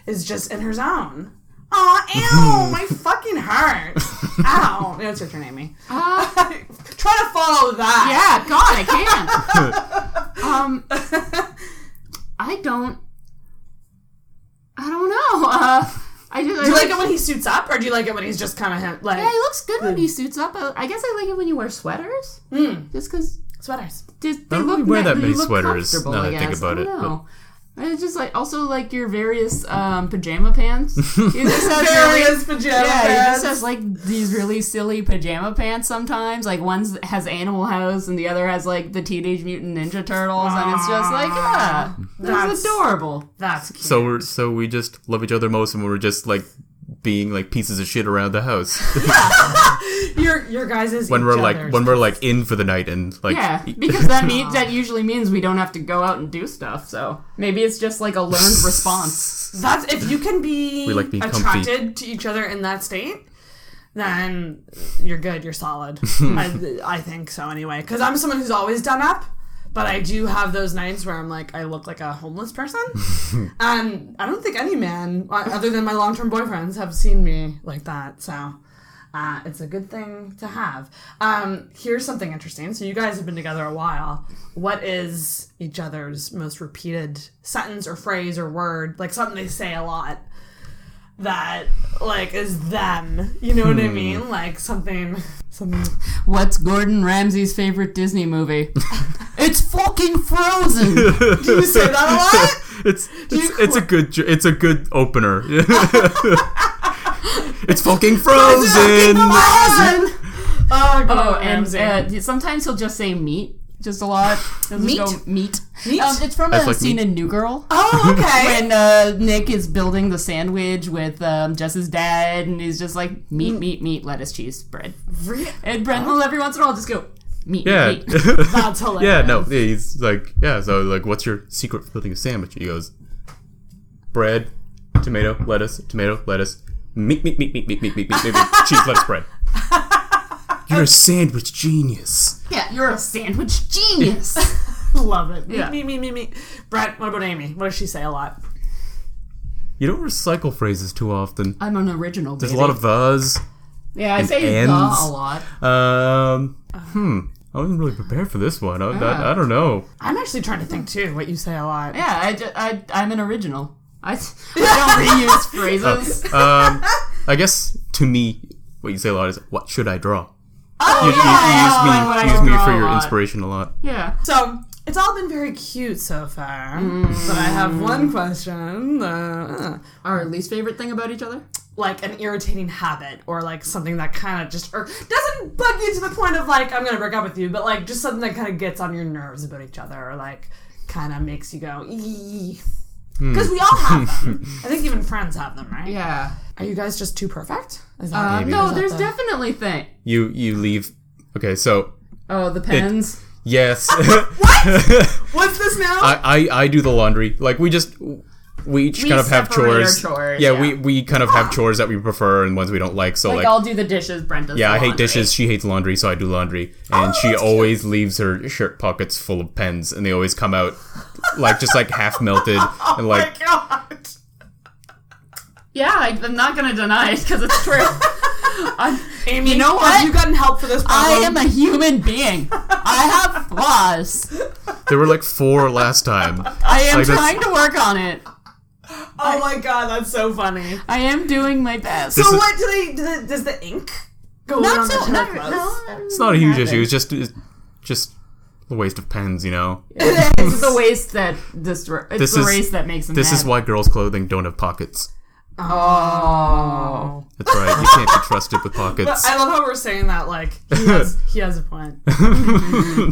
is just in her zone. Aw, ew, my fucking heart. Ow. It's your turn, Amy. Try to follow that. Yeah, God, I can't. I don't know. Do you like it when he suits up, or do you like it when he's just kind of like... Yeah, he looks good when he suits up. I guess I like it when you wear sweaters. Just because... Sweaters. They I don't really wear that many sweaters, now that I think about it. It's just like, also like your various pajama pants. He just has various pajama pants. He just has like these really silly pajama pants sometimes. Like one has Animal House and the other has like the Teenage Mutant Ninja Turtles, and it's just like, that's adorable. That's cute. So we just love each other most when we're just like being like pieces of shit around the house. Your guys' when we're like in for the night and like because that usually means we don't have to go out and do stuff. So maybe it's just like a learned response. That's if you can be attracted comfy to each other in that state, then you're good. You're solid. I think so anyway. Because I'm someone who's always done up. But I do have those nights where I'm like, I look like a homeless person. And I don't think any man, other than my long-term boyfriends, have seen me like that. So it's a good thing to have. Here's something interesting. So you guys have been together a while. What is each other's most repeated sentence or phrase or word? Like something they say a lot that like is them. You know what I mean? Like something. What's Gordon Ramsay's favorite Disney movie? It's fucking Frozen. Do you say that a lot? It's a good opener. It's fucking Frozen. And sometimes he'll just say meat. Just a lot. Meat? Meat. It's from a scene in New Girl. Oh, okay. When Nick is building the sandwich with Jess's dad, and he's just like, meat, lettuce, cheese, bread. And Brent will every once in a while just go, meat. That's hilarious. Yeah, no, he's like, so like, what's your secret for building a sandwich? He goes, bread, tomato, lettuce, meat, cheese, lettuce, bread. You're a sandwich genius. Yeah, you're a sandwich genius. Love it. Yeah. Me. Brett, what about Amy? What does she say a lot? You don't recycle phrases too often. I'm an original, baby. There's a lot of thes. Yeah, I say the a lot. I wasn't really prepared for this one. I don't know. I'm actually trying to think too what you say a lot. Yeah, I'm an original. I don't reuse phrases. I guess to me, what you say a lot is, what should I draw? Oh, you use me for your inspiration a lot. Yeah. So, it's all been very cute so far. But I have one question. Our least favorite thing about each other? Like an irritating habit, or like something that kind of just doesn't bug you to the point of like, I'm going to break up with you, but like just something that kind of gets on your nerves about each other, or like kind of makes you go, eee. Because we all have them. I think even friends have them, right? Yeah. Are you guys just too perfect? No, there's definitely things. You leave. Okay, so. Oh, the pens? Yes. What? What's this now? I do the laundry. Like, we each kind of have chores. Yeah, we kind of have chores that we prefer and ones we don't like. So like I'll do the dishes, Brent does the laundry. I hate dishes, she hates laundry, so I do laundry. And she always leaves her shirt pockets full of pens, and they always come out like just like half melted and like. Oh my god. Yeah, I'm not gonna deny it because it's true. Amy, you know what? Have you gotten help for this problem? I am a human being. I have flaws. There were like 4 last time. I am trying to work on it. Oh my god, that's so funny. I am doing my best. So what does the ink go on the clothes? It's not a huge issue. It's just the waste of pens, you know. It's the waste that waste that makes them. This is why girls' clothing don't have pockets. Oh. That's right. You can't be trusted with pockets. But I love how we're saying that. Like he has a point.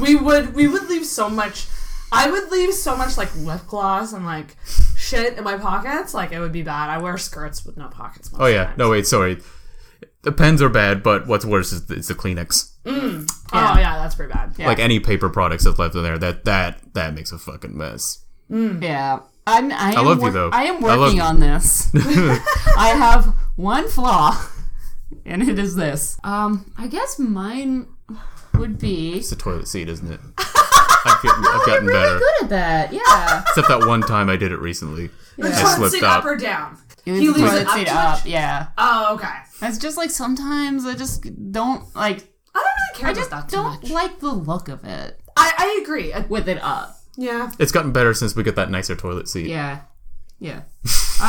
we would leave so much. I would leave so much like lip gloss and like shit in my pockets. Like it would be bad. I wear skirts with no pockets. Oh yeah. No wait. Sorry. The pens are bad, but what's worse is the Kleenex. Yeah. Oh yeah, that's pretty bad. Yeah. Like any paper products that's left in there, that makes a fucking mess. Yeah. I love you though. I am working on this. I have one flaw, and it is this. I guess mine would be. It's the toilet seat, isn't it? I've gotten really better. Good at that, yeah. Except that one time I did it recently. The I toilet slipped seat up. up or down? He leaves the toilet seat up, yeah. Oh, okay. It's just like sometimes I just don't like. I don't really care about that too don't much. like the look of it. I agree. With it up. Yeah. It's gotten better since we got that nicer toilet seat. Yeah. It's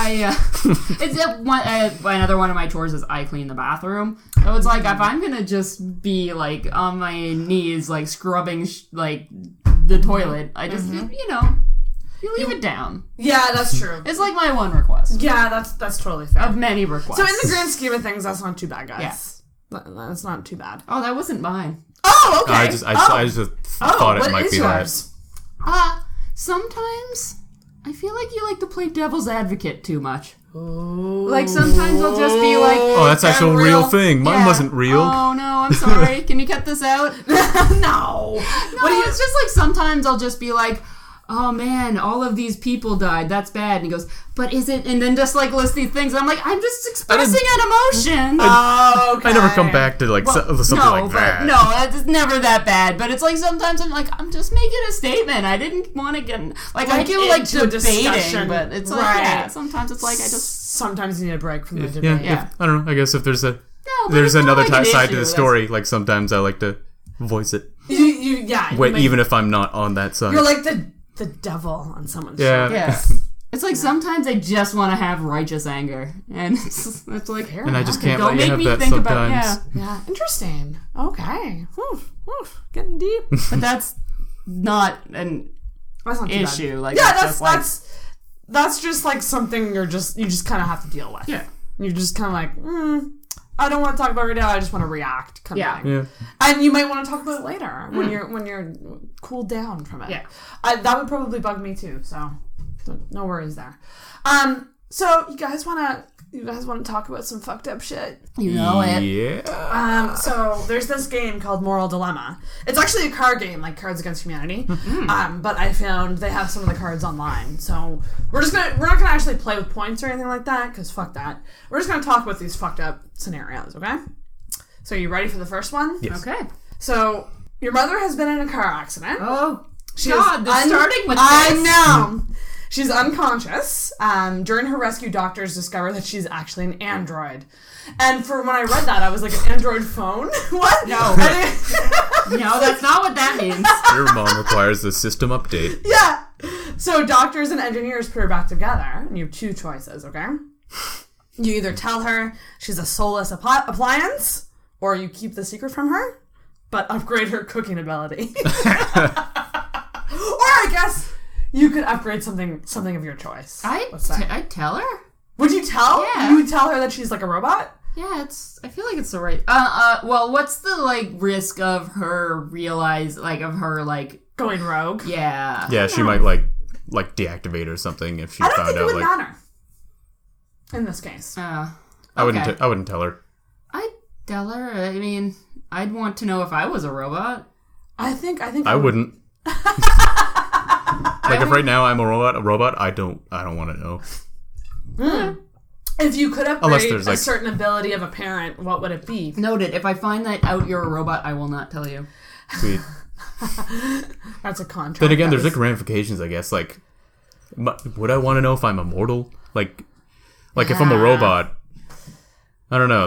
another one of my chores is I clean the bathroom. So it's like if I'm gonna just be like on my knees like scrubbing like the toilet, I just you leave it down. Yeah, that's true. It's like my one request. Yeah, that's totally fair. Of many requests. So in the grand scheme of things, that's not too bad, guys. Yeah. That's not too bad. Oh, that wasn't mine. Oh, okay. I just thought it might be yours? Sometimes I feel like you like to play devil's advocate too much. Ooh. Like sometimes I'll just be like, oh, that's actual real thing. Mine wasn't real. Oh no, I'm sorry. Can you cut this out? No. It's just like sometimes I'll just be like, oh man, all of these people died. That's bad. And he goes, but is it? And then just like list these things. I'm like, I'm just expressing an emotion. Oh, okay. I never come back to like something like that. No, it's never that bad. But it's like sometimes I'm like, I'm just making a statement. I didn't want to get like I do like debating, but it's like sometimes it's like I just sometimes you need a break from the debate. Yeah. I don't know. I guess if there's another side to the story, like sometimes I like to voice it. Even if I'm not on that side. You're like the devil on someone's shoulder. Yeah. It's like sometimes I just want to have righteous anger, and it's like, and I just can't don't let you make have me that think sometimes. about yeah. Interesting. Okay. Getting deep. But that's not an issue. Like that's just like something you just kind of have to deal with. Yeah. You're just kind of like, I don't want to talk about it right now. I just want to react. Kind of thing. Yeah. And you might want to talk about it later when you're cooled down from it. Yeah. That would probably bug me too. So no worries there. So you guys want to talk about some fucked up shit? You know it. Yeah. So there's this game called Moral Dilemma. It's actually a card game, like Cards Against Humanity. But I found they have some of the cards online. So we're not gonna actually play with points or anything like that, because fuck that. We're just gonna talk about these fucked up scenarios, okay? So you ready for the first one? Yes. Okay. So your mother has been in a car accident. Oh, God, they're starting with this. I know. She's unconscious. During her rescue, doctors discover that she's actually an android. And for when I read that, I was like, an android phone? What? No. No, that's not what that means. Your mom requires a system update. Yeah. So doctors and engineers put her back together, and you have 2 choices, okay? You either tell her she's a soulless appliance, or you keep the secret from her, but upgrade her cooking ability. Or I guess you could upgrade something of your choice. I'd tell her. Would you tell? Yeah. You would tell her that she's like a robot? Yeah, I feel like it's the right. Well, what's the like risk of her going rogue? Yeah. Yeah, she might like deactivate or something if she I don't found think it out would matter. In this case. I wouldn't tell her. I'd tell her. I mean, I'd want to know if I was a robot. I think I wouldn't. Like if right now I'm a robot, I don't want to know. If you could upgrade there's, a certain ability of a parent, what would it be? Noted. If I find that out you're a robot, I will not tell you. Sweet. That's a contract. Then again, there's like ramifications, I guess. Like, would I want to know if I'm immortal? Like if I'm a robot, I don't know.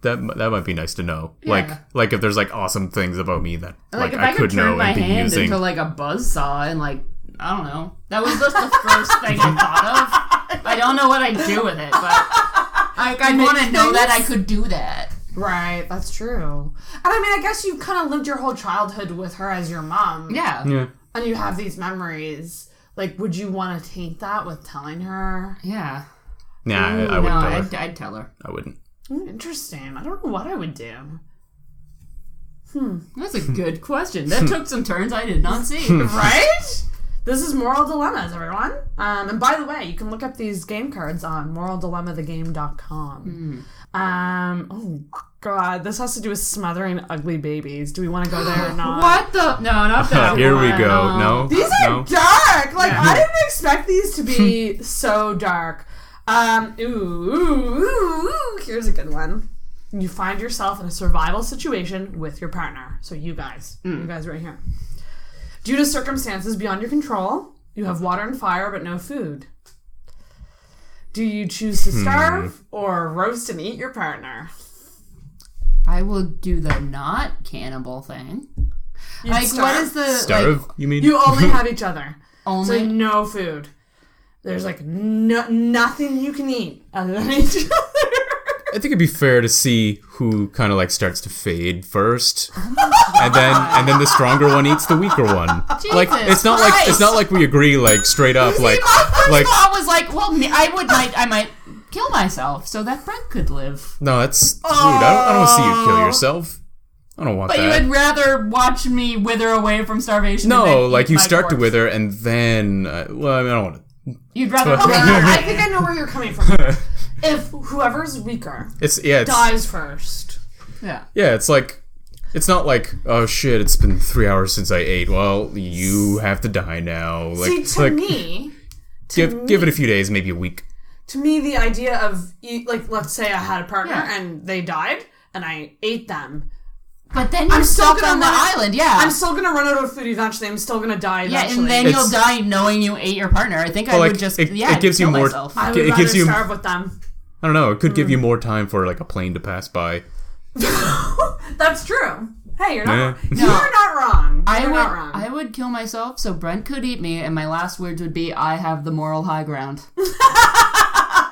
That might be nice to know. Yeah. Like if there's like awesome things about me that Like if I could turn know my and be hand using. into like a buzzsaw and like, I don't know. That was just the first thing I thought of. I don't know what I'd do with it, but I want to know that I could do that. Right, that's true. And I mean, I guess you kind of lived your whole childhood with her as your mom. Yeah. And you have these memories. Like, would you want to taint that with telling her? Yeah. Nah, I wouldn't tell her. I'd tell her. I wouldn't. Interesting. I don't know what I would do. That's a good question. That took some turns I did not see. Right? This is Moral Dilemmas, everyone. And by the way, you can look up these game cards on moraldilemmathegame.com. Oh, God. This has to do with smothering ugly babies. Do we want to go there or not? What the? No, not that Here one. we go. No. These are dark. Like, I didn't expect these to be so dark. Here's a good one. You find yourself in a survival situation with your partner. So you guys right here. Due to circumstances beyond your control, you have water and fire but no food. Do you choose to starve or roast and eat your partner? I will do the not cannibal thing. Like, starve? what is the... Starve, like, you mean? You only have each other. Only? So no food. There's like nothing you can eat other than each other. I think it'd be fair to see who kind of like starts to fade first, and then the stronger one eats the weaker one. Jesus like it's not like we agree like straight up like my thought was like, well, I might kill myself so that Brent could live. No, that's rude. I don't want to see you kill yourself. I don't want but that. You would rather watch me wither away from starvation. No, like you my start corpse. to wither and then well, I mean, I don't want to. You'd rather. I think I know where you're coming from. If whoever's weaker dies first. Yeah. Yeah, it's like it's not like, oh shit, it's been 3 hours since I ate. Well, you have to die now. Like, see, to me, give it a few days, maybe a week. To me, the idea of like, let's say I had a partner and they died, and I ate them. But then you're stuck on the island, I'm still gonna run out of food eventually. I'm still gonna die eventually. Yeah, and then you'll die knowing you ate your partner. I think I would just it gives you more. Myself. I would rather starve with them. I don't know. It could give you more time for like a plane to pass by. That's true. Hey, you're not. Yeah. No. You're not wrong. You're not wrong. I would kill myself so Brent could eat me, and my last words would be, "I have the moral high ground."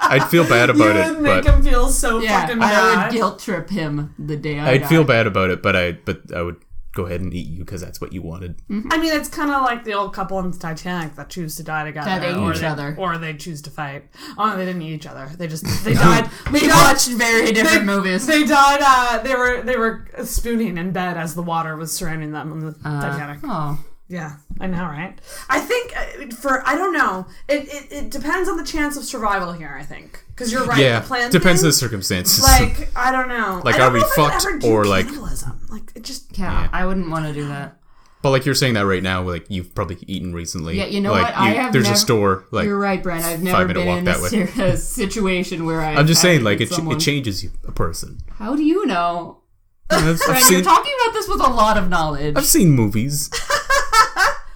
I'd feel bad about it, You would make him feel so fucking bad. I would guilt trip him the day I I'd die. feel bad about it, but I would go ahead and eat you because that's what you wanted. I mean, it's kind of like the old couple in Titanic that choose to die together. That ate each other. Or they choose to fight. Oh, no, they didn't eat each other. They died. We watched very different movies. They died, they were spooning in bed as the water was surrounding them on the Titanic. Oh. Yeah, I know, right? I think I don't know. It depends on the chance of survival here, I think. Because you're right. Yeah, the plan depends thing, on the circumstances. Like, I don't know. Like, I don't are we know if I'd fucked ever do or, like- cannibalism. Like, it just... Yeah, I wouldn't want to do that. But like you're saying that right now, like you've probably eaten recently. Yeah, you know like, what? I have there's never, a store. Like you're right, Brent. I've never 5-minute been walk in that way. a situation where I'm just saying, like it someone. changes you a person. How do you know? I've Brent, you're talking about this with a lot of knowledge. I've seen movies.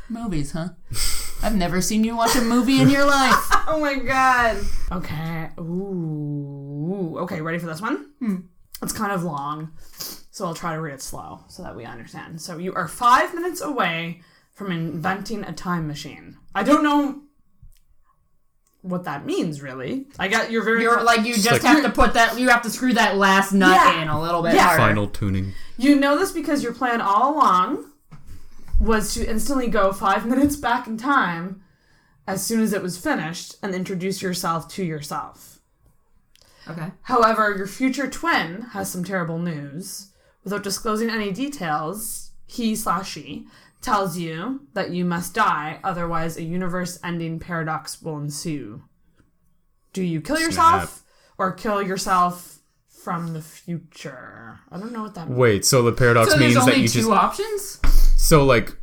Movies, huh? I've never seen you watch a movie in your life. Oh my god. Okay. Ooh. Okay, ready for this one? It's kind of long, so I'll try to read it slow so that we understand. So you are 5 minutes away from inventing a time machine. I don't know what that means, really. You're like, you just have to put that, you have to screw that last nut in a little bit harder. Final tuning. You know this because your plan all along was to instantly go 5 minutes back in time as soon as it was finished and introduce yourself to yourself. Okay. However, your future twin has some terrible news. Without disclosing any details, he/she tells you that you must die, otherwise a universe-ending paradox will ensue. Do you kill yourself or kill yourself from the future? I don't know what that means. Wait, so the paradox So means there's that only you two just options? So, like,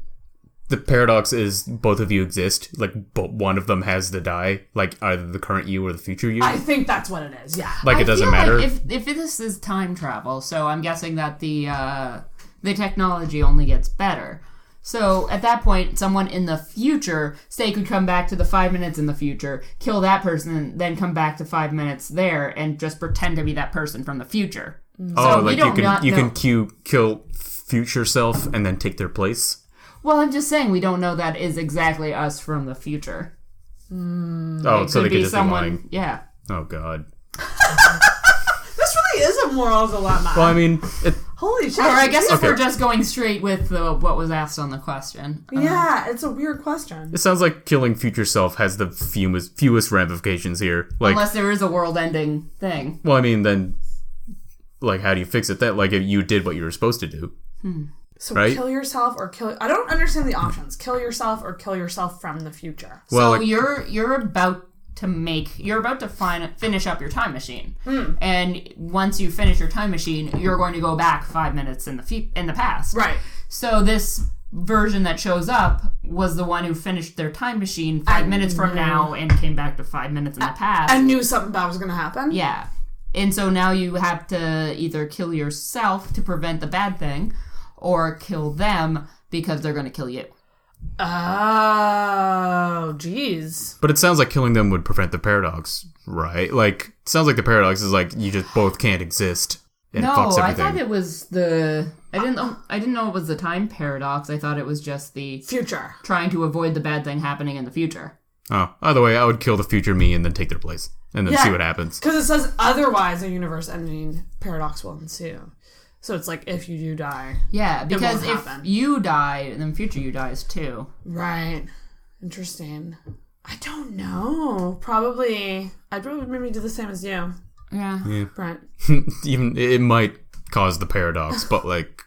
the paradox is both of you exist. Like, but one of them has to die. Like, either the current you or the future you. I think that's what it is, yeah. Like, it doesn't matter. Like if this is time travel, so I'm guessing that the technology only gets better. So, at that point, someone in the future, say, could come back to the 5 minutes in the future, kill that person, and then come back to 5 minutes there, and just pretend to be that person from the future. Oh, so like you can kill future self and then take their place? Well, I'm just saying we don't know that is exactly us from the future. Oh, so they could just be lying. Yeah. Oh, God. This really is a moral dilemma. Well, I mean... Holy shit. Or I guess if we're just going straight with what was asked on the question. Yeah, it's a weird question. It sounds like killing future self has the fewest ramifications here. Like, unless there is a world-ending thing. Well, I mean, then... Like, how do you fix it? That like, if you did what you were supposed to do. So right? Kill yourself or kill... I don't understand the options. Kill yourself or kill yourself from the future. Well, so like, you're about to finish up your time machine. And once you finish your time machine, you're going to go back 5 minutes in the past. Right. So this version that shows up was the one who finished their time machine 5 minutes from now and came back to 5 minutes in the past. And knew something bad was going to happen? Yeah. And so now you have to either kill yourself to prevent the bad thing, or kill them because they're going to kill you. Oh, jeez. But it sounds like killing them would prevent the paradox, right? Like, it sounds like the paradox is like you just both can't exist. And no, it fucks everything. I thought it was I didn't know it was the time paradox. I thought it was just the future, trying to avoid the bad thing happening in the future. Oh, either way, I would kill the future me and then take their place. And then see what happens. Because it says otherwise a universe-ending paradox will ensue. So it's like if you do die. Yeah, because if you die, then future you dies too. Right. Interesting. I don't know. I'd probably maybe do the same as you. Yeah. Brent. Even it might cause the paradox, but like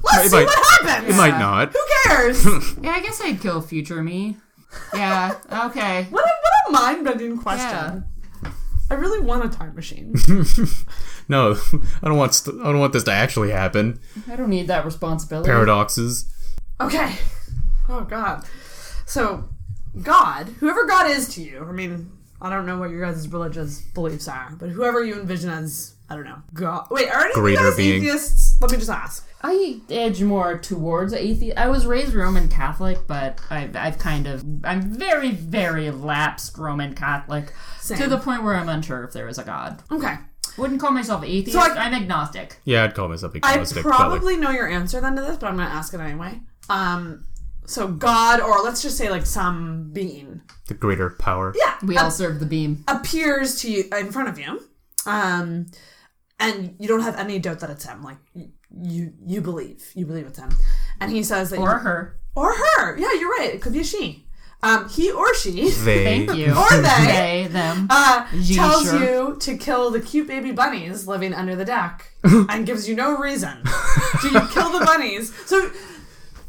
let's see what happens. It might not. Who cares? Yeah, I guess I'd kill future me. Yeah. Okay. What a mind-bending question. Yeah. I really want a time machine. No, I don't want this to actually happen. I don't need that responsibility. Paradoxes. Okay. Oh, God. So, God, whoever God is to you, I mean, I don't know what your guys' religious beliefs are, but whoever you envision as, I don't know, God. Wait, are any of you guys atheists? Let me just ask. I edge more towards atheist. I was raised Roman Catholic, but I'm very, very lapsed Roman Catholic. Same. To the point where I'm unsure if there is a God. Okay. Wouldn't call myself atheist. So I'm agnostic. Yeah, I'd call myself agnostic. I probably know your answer then to this, but I'm going to ask it anyway. So God, or let's just say like some being. The greater power. Yeah. We all serve the beam. Appears to you in front of you. And you don't have any doubt that it's him. Like, you believe it's him. And he says that her. Or her. Yeah, you're right. It could be a she. He or she. They. Thank you. Or they. Them. Tells you to kill the cute baby bunnies living under the deck and gives you no reason. Do you kill the bunnies? So,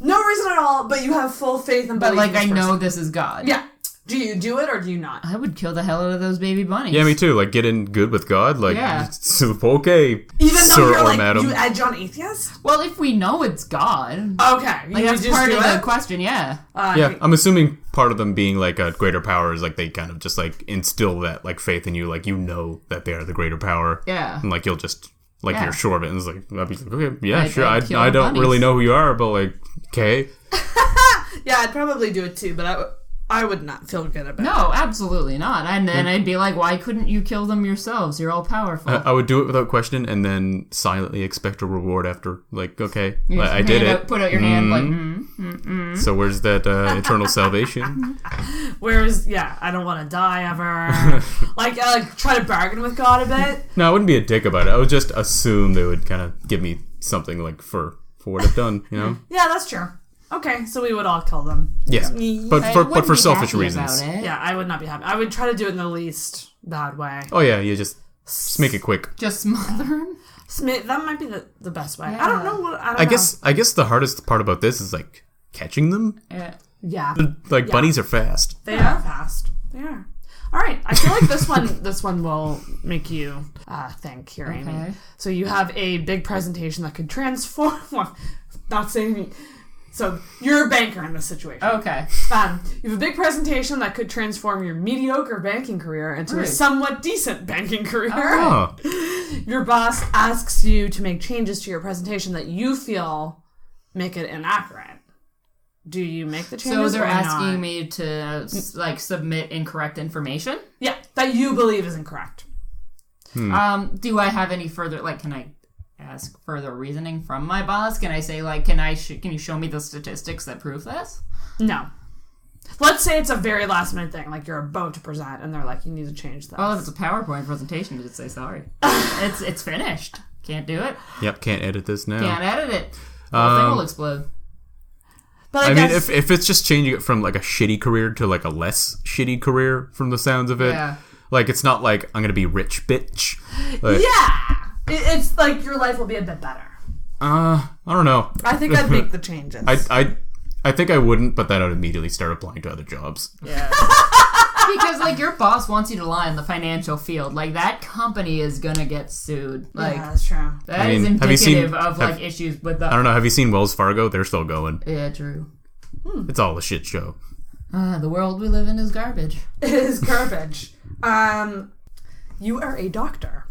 no reason at all, but you have full faith and belief. But, like, I know this is God. Yeah. Do you do it or do you not? I would kill the hell out of those baby bunnies. Yeah, me too. Like, get in good with God. Like, okay, even though sir you're or like, madam. you edge on atheist? Well, if we know it's God. Okay. Like, that's part of the question, yeah. Yeah, I'm assuming part of them being, like, a greater power is, like, they kind of just, like, instill that, like, faith in you. Like, you know that they are the greater power. Yeah. And, like, you'll just, like, you're sure of it. And it's like, I'd be like, okay, yeah, sure. I'd I don't really know who you are, but, like, okay. Yeah, I'd probably do it too, but I would not feel good about it. No, absolutely not. And then I'd be like, why couldn't you kill them yourselves? You're all powerful. I would do it without question and then silently expect a reward after. Like, okay, I did it. Put out your hand like, So where's that eternal salvation? I don't want to die ever. like try to bargain with God a bit. No, I wouldn't be a dick about it. I would just assume they would kind of give me something like for what I've done, you know? Yeah, that's true. Okay, so we would all kill them. Yeah, but for selfish reasons. Yeah, I would not be happy. I would try to do it in the least bad way. Oh yeah, you just make it quick. Just smother them? That might be the best way. Yeah. I don't know. I guess the hardest part about this is like catching them. Yeah. Like bunnies are fast. They are fast. They are. All right. I feel like this one will make you think here, Amy. So you have a big presentation that could transform. Well, not saying So you're a banker in this situation. Okay. You have a big presentation that could transform your mediocre banking career into a somewhat decent banking career. Oh. Your boss asks you to make changes to your presentation that you feel make it inaccurate. Do you make the changes? So they're asking me to submit incorrect information? Yeah, that you believe is incorrect. Do I have any further, can I ask further reasoning from my boss? Can I say, can you show me the statistics that prove this? No. Let's say it's a very last minute thing, like you're about to present, and they're like, you need to change this. Oh, if it's a PowerPoint presentation, just say sorry. It's finished. Can't do it. Yep, can't edit this now. Can't edit it. The whole thing will explode. But I mean, if it's just changing it from like a shitty career to like a less shitty career from the sounds of it, like it's not like I'm gonna be rich bitch. Like, it's like your life will be a bit better. I don't know. I think I'd make the changes. I think I wouldn't, but then I'd immediately start applying to other jobs. Yeah. Because your boss wants you to lie in the financial field. That company is gonna get sued. Yeah, that's true. That is indicative of issues with the... I don't know, have you seen Wells Fargo? They're still going. Yeah, true. It's all a shit show. The world we live in is garbage. It is garbage. You are a doctor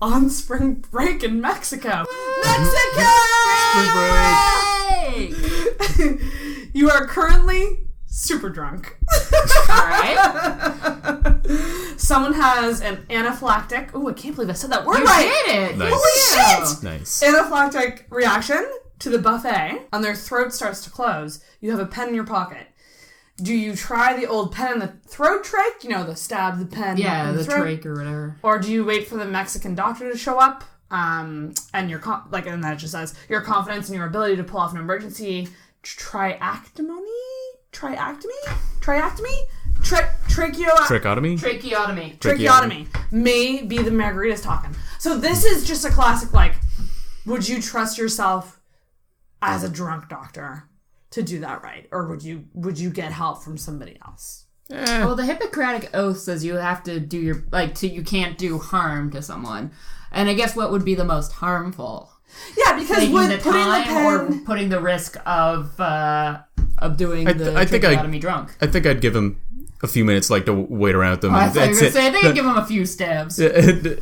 on spring break in Mexico. Mexico! Spring break! You are currently super drunk. Alright. Someone has an anaphylactic... Ooh, I can't believe I said that word you right! You did it! Nice. Holy shit! Nice. Anaphylactic reaction to the buffet, and their throat starts to close. You have a pen in your pocket. Do you try the old pen in the throat trach? The stab the pen in the throat? trach or whatever. Or do you wait for the Mexican doctor to show up? And you're and that just says your confidence in your ability to pull off an emergency tracheotomy? Tracheotomy may be the margaritas talking. So this is just a classic, would you trust yourself as a drunk doctor to do that right? Or would you get help from somebody else? Well, the Hippocratic Oath says you have to do your, you can't do harm to someone. And I guess what would be the most harmful? Yeah, because with the putting time the pen... or putting the risk of doing the tracheotomy drunk. I think I'd give him a few minutes, to wait around them. I thought you were going to say, I think I'd give him a few stabs.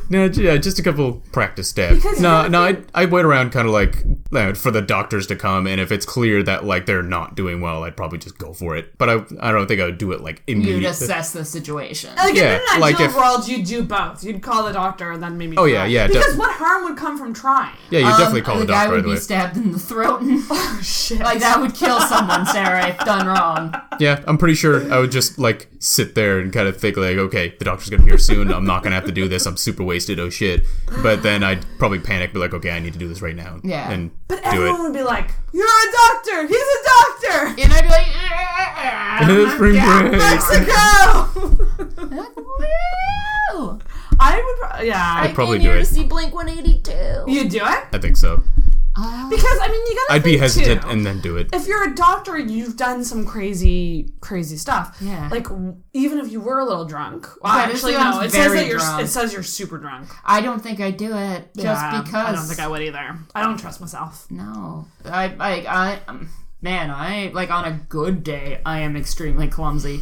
No, just a couple practice stabs. I'd wait around kind of for the doctors to come, and if it's clear that they're not doing well, I'd probably just go for it. But I don't think I would do it immediately. You'd assess the situation. In an ideal world, you'd do both. You'd call the doctor and then maybe try. Yeah. Because what harm would come from trying? Yeah, you definitely call the doctor right away. The guy would be stabbed in the throat. And oh, shit. That would kill someone, Sarah, if done wrong. Yeah, I'm pretty sure I would just, sit there and kind of think, okay, the doctor's gonna be here soon. I'm not gonna have to do this. I'm super wasted. Oh, shit. But then I'd probably panic, be okay, I need to do this right now. Yeah. And but everyone would be like, you're a doctor! He's a doctor! And I'd be Spring break. Mexico! I would, I'd probably do do it. it. To see Blink-182. You'd do it? I think so. Because, you gotta I'd be hesitant too, and then do it. If you're a doctor, you've done some crazy stuff. Yeah. Even if you were a little drunk. Well, But actually, no. It says you're super drunk. I don't think I'd do it just because. I don't think I would either. I don't trust myself. No. Man, on a good day, I am extremely clumsy.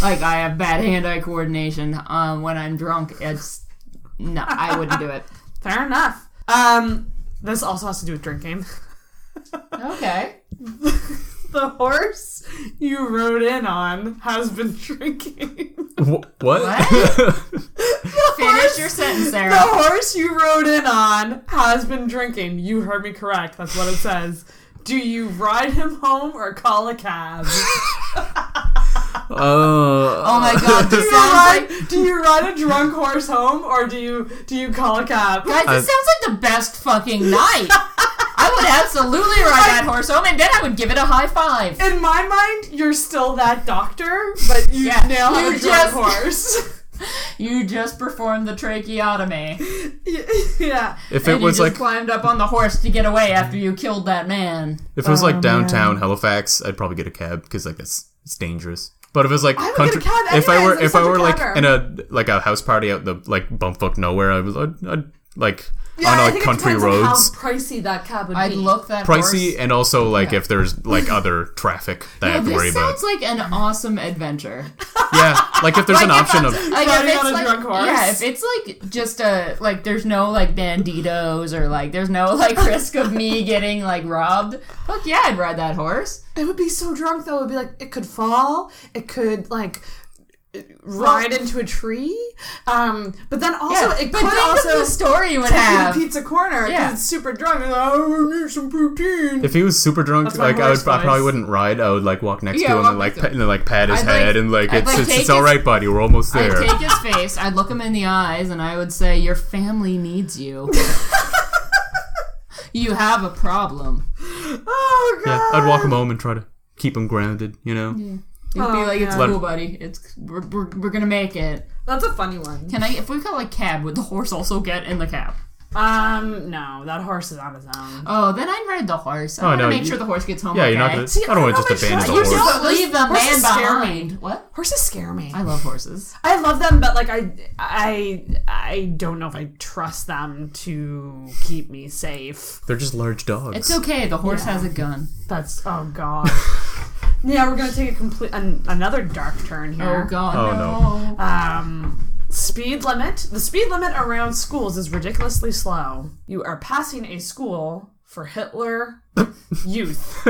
I have bad hand-eye coordination. When I'm drunk, no, I wouldn't do it. Fair enough. This also has to do with drinking. Okay. The horse you rode in on has been drinking. What? Finish your sentence, Sarah. The horse you rode in on has been drinking. You heard me correct. That's what it says. Do you ride him home or call a cab? Oh my god, do you ride a drunk horse home or do you call a cab? Guys, this sounds like the best fucking night. I would absolutely ride that horse home and then I would give it a high five. In my mind, you're still that doctor, but you now have a drunk horse. You just performed the tracheotomy. Yeah. If it was you just climbed up on the horse to get away after you killed that man. If it was downtown Halifax, I'd probably get a cab because it's dangerous. But if it was country, if I were in a house party out the bumfuck nowhere, I'd on I like think country it depends roads. on how pricey that cab would be. I'd look that Pricey, horse. and also like if there's like other traffic that I have to worry This about. sounds like an awesome adventure. Yeah, like if there's an option of Like Riding if it's on a like, drunk horse? yeah, if it's like just like there's no like banditos or like there's no like risk of me getting like robbed. Fuck yeah, I'd ride that horse. It would be so drunk though. It would be like it could fall. It could like ride into a tree. But then also it but could think also of the story you would take you have. to Pizza Corner because Yeah. it's super drunk. And like, oh, I need some poutine. if he was super drunk, That's my like horse I probably voice. wouldn't ride. I would like walk next Yeah, to him walk and like next to pet, and like pat his I'd, like- head and like I'd, like, it's take all his- right, buddy. We're almost I'd there. take his face, I'd look him in the eyes, and I would say, your family needs you. You have a problem. Oh god. Yeah, I'd walk him home and try to keep him grounded. You know. You'd be like, it's yeah. cool, buddy. We're gonna make it. That's a funny one. If we got like cab, would the horse also get in the cab? No, that horse is on his own. Oh, then I'd ride the horse. I Oh, want to no, make you- sure the horse gets home Yeah, okay. you're not gonna. See, I don't want to I just don't know abandon my the choice. You horse. don't leave the man Horses scare behind. me. What? Horses scare me. I love horses. I love them, but like I don't know if I trust them to keep me safe. They're just large dogs. It's okay. The horse has a gun. That's oh god. Yeah, we're gonna take another dark turn here. Oh god. Oh, no. Speed limit. The speed limit around schools is ridiculously slow. You are passing a school for Hitler youth.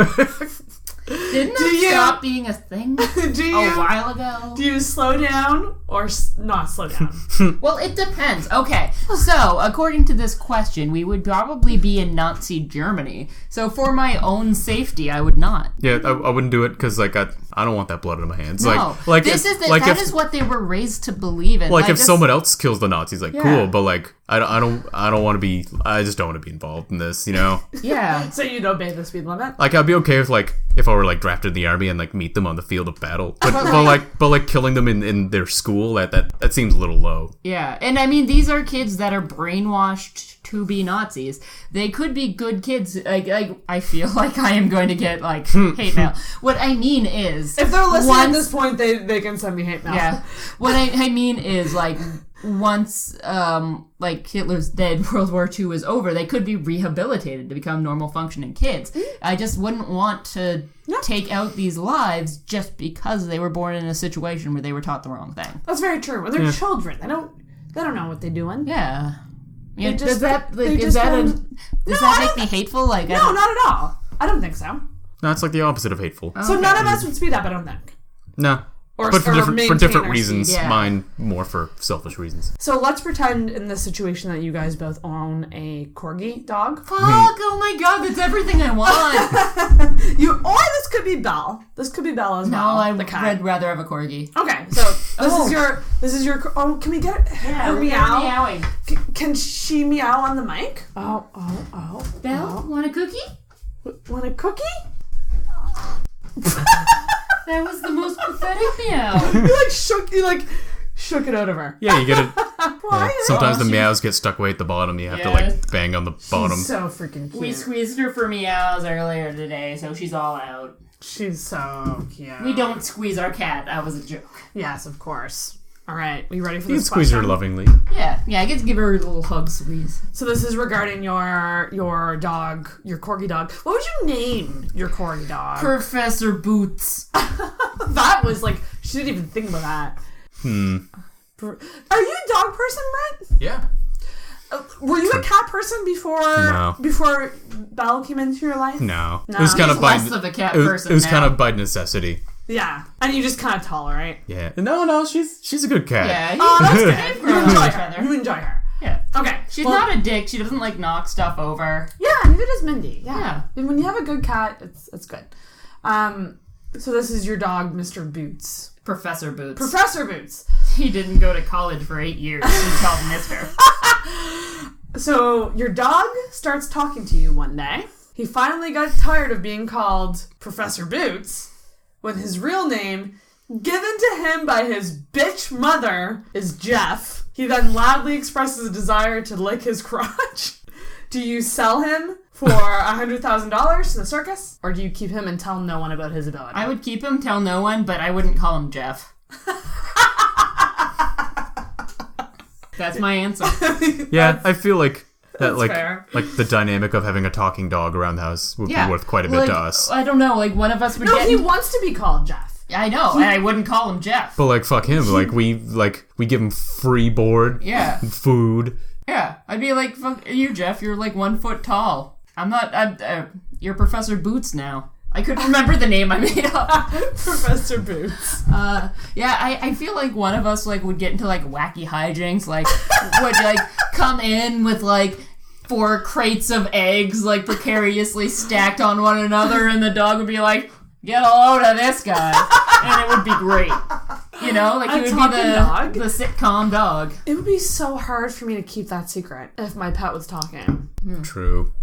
Didn't Do that you- stop being a thing Do you a while ago? do you slow down or not slow down? Well, it depends. Okay, so according to this question, we would probably be in Nazi Germany. So for my own safety, I would not. Yeah, I wouldn't do it because like I don't want that blood in my hands. No, Like this if, is like that if, is what they were raised to believe in. like if this- someone else kills the Nazis, like Yeah. cool, but like I don't want to be. I just don't want to be involved in this. You know, yeah. So you'd obey the speed limit? like I'd be okay with like if I were like drafted in the army and like meet them on the field of battle, but like killing them in their school that seems a little low. Yeah, and I mean, these are kids that are brainwashed to be Nazis. They could be good kids. Like I feel like I am going to get like hate mail. What I mean is, If they're listening at once- this point, they can send me hate mail. yeah, what I mean is like once like Hitler's dead, World War II is over, they could be rehabilitated to become normal functioning kids. I just wouldn't want to take out these lives just because they were born in a situation where they were taught the wrong thing. That's very true. When they're children, they don't know what they're doing. Yeah. Yeah, just- does that they like, just is that don't- does No, I that make don't- me hateful? Like, No, not at all. I don't think so. No, it's like the opposite of hateful. So none of us would speed up, I don't think. No, Or- but for or different maintain our reasons. speed. Yeah. Mine more for selfish reasons. So let's pretend in this situation that you guys both own a corgi dog. Fuck! Oh my god, that's everything I want. Or this could be Belle. This could be Belle as No, well. I the cat. would rather have a corgi. Okay, so this is your. Oh, can we get her meow? meowing. Can she meow on the mic? Oh. Belle, want a cookie? Want a cookie? That was the most pathetic meow. You shook it out of her. Yeah, you get it. Why? Sometimes the she- meows get stuck way at the bottom. You have to Yes. like bang on the bottom. She's so freaking cute. We squeezed her for meows earlier today, so she's all out. She's so cute. We don't squeeze our cat. That was a joke. Yes, of course. All right, we ready for You can this squeeze her question? lovingly. Yeah, I get to give her a little hug squeeze. So this is regarding your dog, your corgi dog. What would you name your corgi dog? Professor Boots. That was like she didn't even think about that. Are you a dog person, Brent? Yeah. Were you a cat person No. before Belle came into your life? No. No. It was kind He's of by less of a cat it was, person it was now. kind of by necessity. Yeah, and you just kind of tolerate. Yeah. No, she's a good cat. Yeah, Oh, that's good. they've You grown enjoy on each her. other. You enjoy her. Yeah. Okay. She's well, not a dick. She doesn't like knock stuff over. Yeah, neither does Mindy. Yeah. Yeah. And when you have a good cat, it's good. So this is your dog, Mr. Boots. Professor Boots. Professor Boots. He didn't go to college for 8 years. He's called Mister. So your dog starts talking to you one day. He finally got tired of being called Professor Boots when his real name, given to him by his bitch mother, is Jeff. He then loudly expresses a desire to lick his crotch. Do you sell him for $100,000 to the circus? Or do you keep him and tell no one about his ability? I would keep him, tell no one, but I wouldn't call him Jeff. That's my answer. Yeah, I feel like That like fair. like the dynamic of having a talking dog around the house would be worth quite a bit to us. I don't know, like one of us would No, get... he wants to be called Jeff. I know, and I wouldn't call him Jeff. But like fuck him, we give him free board, food. Yeah, I'd be like, fuck you, Jeff, you're like 1 foot tall. You're Professor Boots now. I couldn't remember the name I made up. Professor Boots. I feel like one of us like would get into like wacky hijinks, like would like come in with like 4 crates of eggs like precariously stacked on one another, and the dog would be like, "Get a load of this guy," and it would be great. You know, like he would be the sitcom dog. It would be so hard for me to keep that secret if my pet was talking. True.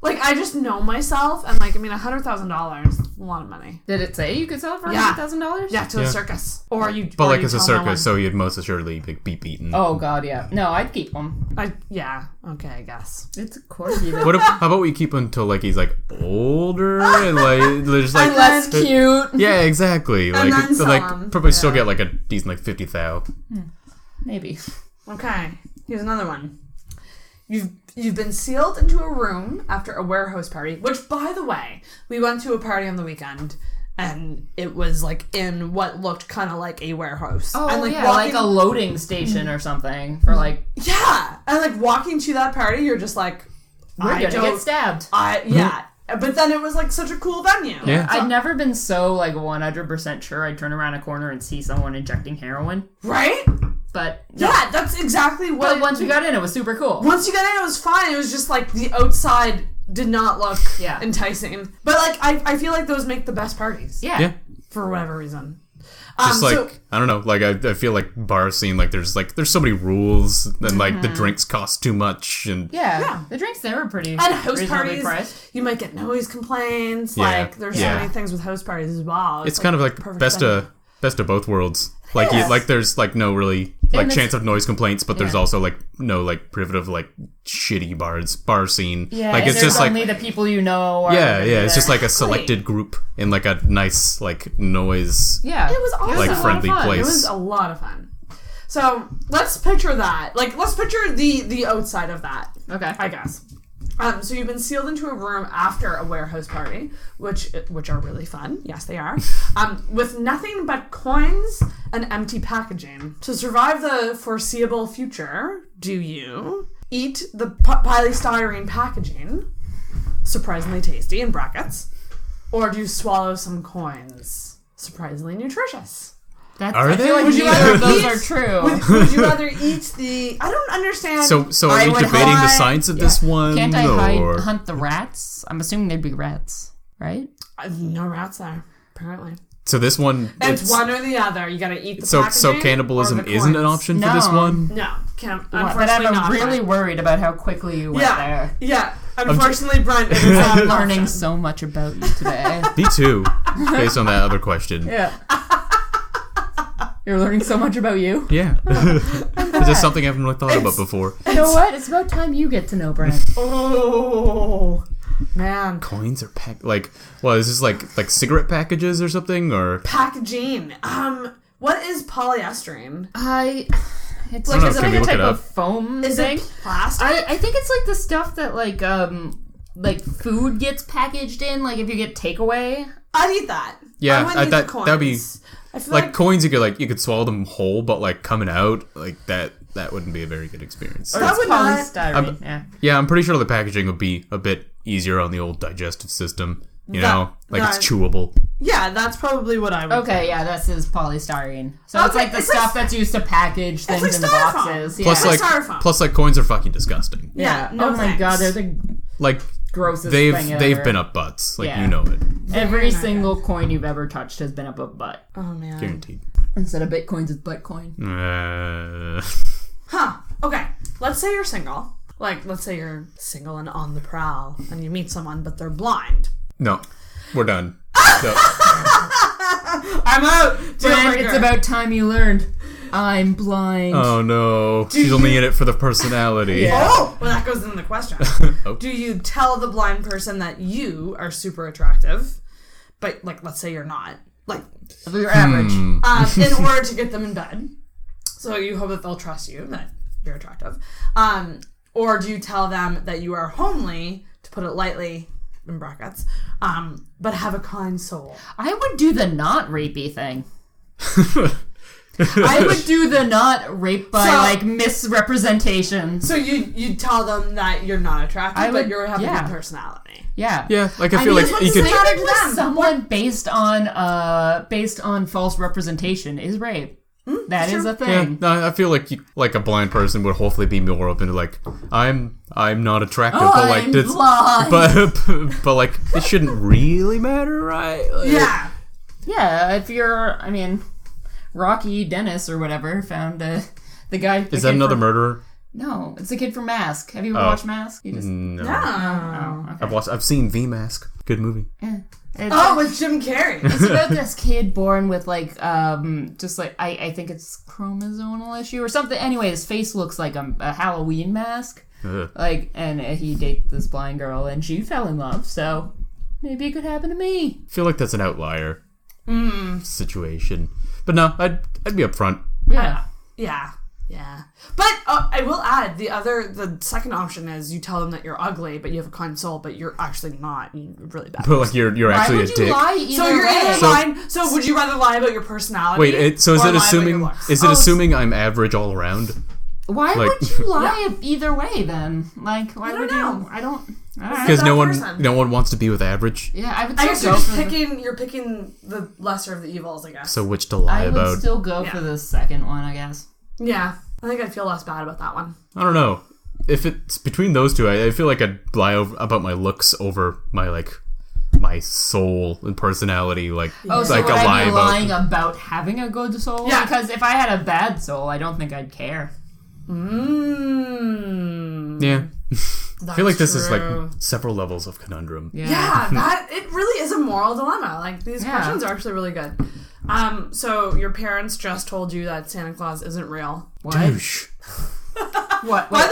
Like, I just know myself, and like, I mean, $100,000 is a lot of money. Did it say you could sell it for $100,000? Yeah, to a circus. Or you. But or like you it's a tell no one. circus, so he'd most assuredly be beaten. Oh god, yeah. No, I'd keep him. Yeah. Okay, I guess. It's a corgi. How about we keep him until like he's like older and like just like less cute. Yeah, exactly. And Like then sell like him. probably still get like a decent like 50,000. Maybe. Okay, here's another one. You've been sealed into a room after a warehouse party, which, by the way, we went to a party on the weekend, and it was like in what looked kind of like a warehouse. Oh, and, like a loading station or something for like... Yeah, and like walking to that party, you're just like, We're gonna get stabbed. Yeah. But then it was like such a cool venue. Yeah. I'd never been so like 100% sure I'd turn around a corner and see someone injecting heroin. Right? But no. Yeah, that's exactly what. But once we got in, it was super cool. Once you got in, it was fine. It was just like the outside did not look enticing. But like I feel like those make the best parties. Yeah. For whatever reason. Just like I don't know, like I feel like bar scene there's so many rules and like the drinks cost too much and the drinks there were pretty and house parties priced. you might get noise complaints. Like there's so many things with house parties as well. It's kind of like best of both worlds. Like like there's like no really like chance of noise complaints, but there's also like no like privative like shitty bar scene. Yeah, like and it's just like only the people you know. Are it's just like a selected group in like a nice like noise. Yeah, it was awesome. Like friendly place. It was a lot of fun. So let's picture that. Like let's picture the outside of that. Okay, I guess. So you've been sealed into a room after a warehouse party, which are really fun. Yes, they are. With nothing but coins and empty packaging. To survive the foreseeable future, do you eat the polystyrene packaging, surprisingly tasty in brackets, or do you swallow some coins, surprisingly nutritious? Are they? I feel like neither of those are true. Would you rather eat the... I don't understand. So are we debating the science of this one? Can't I hunt the rats? I'm assuming there'd be rats, right? No rats there, apparently. So this one... It's one or the other. You gotta eat the packaging. So cannibalism isn't an option for this one? No. Unfortunately but I'm not. really worried about how quickly you went there. Yeah. Unfortunately, Brent, it is not I'm an learning option. so much about you today. Me too, based on that other question. Yeah. You're learning so much about you? Yeah. It's just something I haven't really thought about before. You know what? It's about time you get to know Brent. Oh, man. Coins or is this like cigarette packages or something? Or packaging. What is polyester? It's like, is it like a type it of foam thing? It plastic? I think it's like the stuff that like food gets packaged in, like if you get takeaway. I'd eat that. Yeah, that'd be I feel like coins. You could swallow them whole, but like coming out like that wouldn't be a very good experience. Or it's polystyrene. Yeah, I'm pretty sure the packaging would be a bit easier on the old digestive system. You know, it's chewable. Yeah, that's probably what I would. Okay, yeah, this is polystyrene. So it's like the stuff that's used to package things like in the boxes. Yeah. Plus coins are fucking disgusting. Yeah. Oh my god, they're the grossest thing ever. They've been up butts. You know it. Every single coin you've ever touched has been up a butt. Oh man. Guaranteed. Instead of Bitcoins, it's Bitcoin. Okay. Let's say you're single. Let's say you're single and on the prowl, and you meet someone, but they're blind. No, we're done. No. I'm out. Brent, it's about time you learned. I'm blind. Oh no, she's only in it for the personality. Yeah. Oh, well, that goes into the question. Do you tell the blind person that you are super attractive, but let's say you're not, you're average, in order to get them in bed? So you hope that they'll trust you that you're attractive, Or do you tell them that you are homely, to put it lightly, in brackets, but have a kind soul? I would do the not rapey thing. I would do the not rape by misrepresentation. So you tell them that you're not attractive, but you're having a good personality. Yeah. Yeah, like I feel like you could sleeping with someone based on false representation is rape. That is a thing. Yeah, no, I feel like a blind person would hopefully be more open to like I'm not attractive, but like I'm blind. but like it shouldn't really matter, right? Like, yeah. If you're, Rocky Dennis or whatever found the guy. Is that another murderer? No, it's the kid from Mask. Have you ever watched Mask? No. Okay. I've seen V Mask. Good movie. Yeah. With Jim Carrey. It's about this kid born with I think it's chromosomal issue or something. Anyway, his face looks like a Halloween mask. And he dated this blind girl and she fell in love. So maybe it could happen to me. I feel like that's an outlier situation. But no, I'd be upfront. Yeah. Yeah. But I will add, the second option is you tell them that you're ugly, but you have a kind soul, but you're actually not. You're really bad. But like you're actually a dick. So you're either lying. So would you rather lie about your personality? Wait, is it assuming I'm average all around? Why would you lie either way then? Like, why would you? I don't. Because no one wants to be with average. Yeah, I would. I guess you're picking the lesser of the evils, I guess. So which to lie about? I would still go for the second one, I guess. Yeah, I think I'd feel less bad about that one. I don't know. If it's between those two, I feel like I'd lie about my looks over my soul and personality. So would I be lying about having a good soul? Yeah. Because if I had a bad soul, I don't think I'd care. Yeah. I feel like this is like several levels of conundrum. Yeah, it really is a moral dilemma. Like these questions are actually really good. So your parents just told you that Santa Claus isn't real. What? Douche. What? By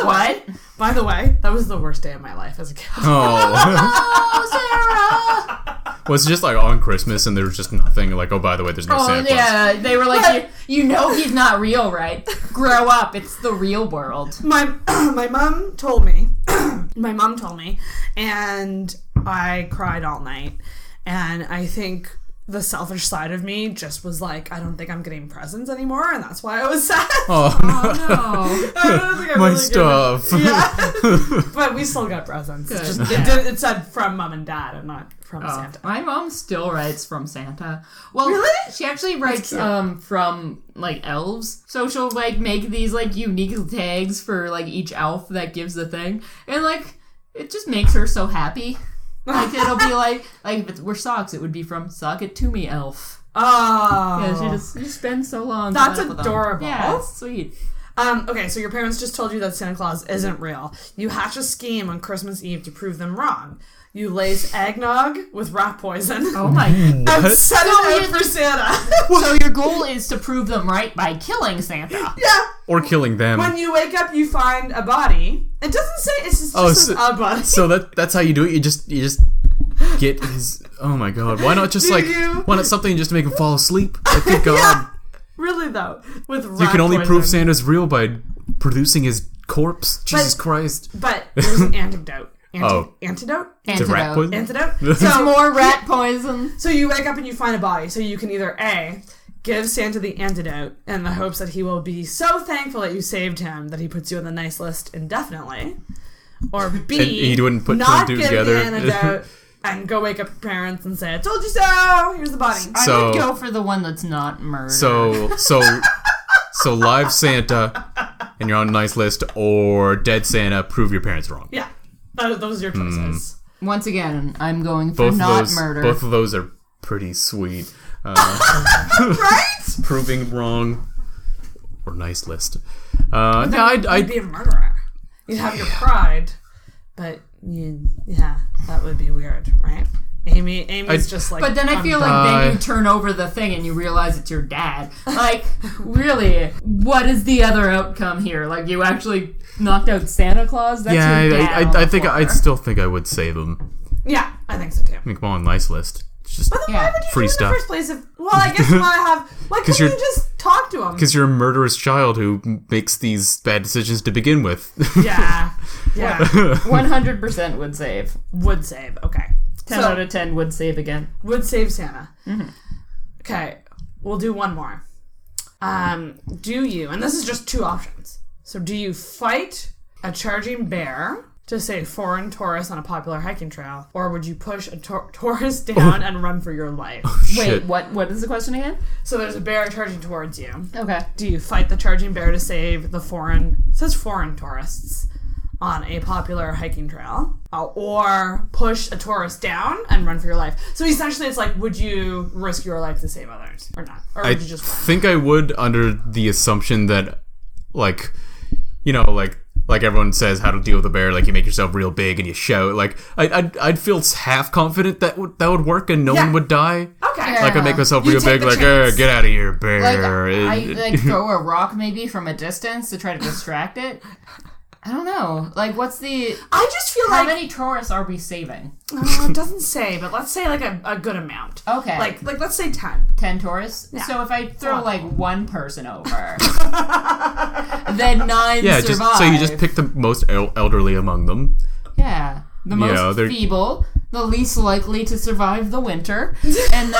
the way, that was the worst day of my life as a kid. Oh, Sarah! Was it just like on Christmas and there was just nothing? Like, oh, by the way, there's no Santa Claus. Yeah, they were like, you know he's not real, right? Grow up. It's the real world. My mom told me. And I cried all night. And I think the selfish side of me just was like, I don't think I'm getting presents anymore, and that's why I was sad. Oh no. I don't think I my really stuff. Yeah. But we still got presents. It said from mom and dad and not from Santa. My mom still writes from Santa. Well, really? She actually writes from like elves. So she'll like make these like unique tags for like each elf that gives the thing. And like it just makes her so happy. Like it'll be like if it were socks, it would be from "Sock It To Me, Elf." Oh, yeah, she spends so long. That's adorable. Yeah, it's sweet. Okay, so your parents just told you that Santa Claus isn't real. You hatch a scheme on Christmas Eve to prove them wrong. You lace eggnog with rat poison. Oh my! And set it out for Santa. So your goal is to prove them right by killing Santa. Yeah. Or killing them. When you wake up, you find a body. It doesn't say it's just a body. So that's how you do it. You just get his. Oh my god! Why not just why not something just to make him fall asleep? Like, good god. Yeah. Really though, with rat you can only poison. prove Santa's real by producing his corpse. Jesus Christ! But there's an antidote. Antidote? To rat poison? Antidote? So more rat poison. So you wake up and you find a body. So you can either A, give Santa the antidote in the hopes that he will be so thankful that you saved him that he puts you on the nice list indefinitely. Or B, and he wouldn't put not two and two give together. the antidote and go wake up your parents and say, I told you so, here's the body. I would go for the one that's not murder. So live Santa and you're on a nice list, or dead Santa, prove your parents wrong. Yeah. Those are your choices. Once again, I'm going for murder. Both of those are pretty sweet. Right? Proving wrong or nice list. I'd be a murderer. You'd have your pride, but that would be weird, right? Amy's just like... But then I feel like then you turn over the thing and you realize it's your dad. Like, really, what is the other outcome here? Like, you actually knocked out Santa Claus? That's your dad I'd still think I would save him. Yeah, I think so too. Make them on nice list. It's just but then why would you free do stuff. In the first place? I guess you want to have... Why couldn't you just talk to him? Because you're a murderous child who makes these bad decisions to begin with. Yeah. Yeah. 100% would save. Would save. Okay. 10 out of 10 would save again. Would save Santa. Mm-hmm. Okay. We'll do one more. Do you, and this is just two options. So do you fight a charging bear to save foreign tourists on a popular hiking trail, or would you push a tourist down and run for your life? Wait, what is the question again? So there's a bear charging towards you. Okay. Do you fight the charging bear to save the foreign tourists on a popular hiking trail, or push a tourist down and run for your life? So essentially it's like, would you risk your life to save others or not? Or would you just run? I think I would, under the assumption that, like, you know, like everyone says, how to deal with a bear, like you make yourself real big and you shout. Like I'd feel half confident that would work and no one would die. Okay. Like I'd make myself real big, like, get out of here, bear. I throw a rock maybe from a distance to try to distract it. I don't know. Like, what's the... I just feel How many tourists are we saving? It doesn't say, but let's say like a good amount. Okay. Like let's say 10. 10 tourists? Yeah. So if I throw like one person over, then 9 survive. So you just pick the most elderly among them. Yeah. The most feeble, the least likely to survive the winter, and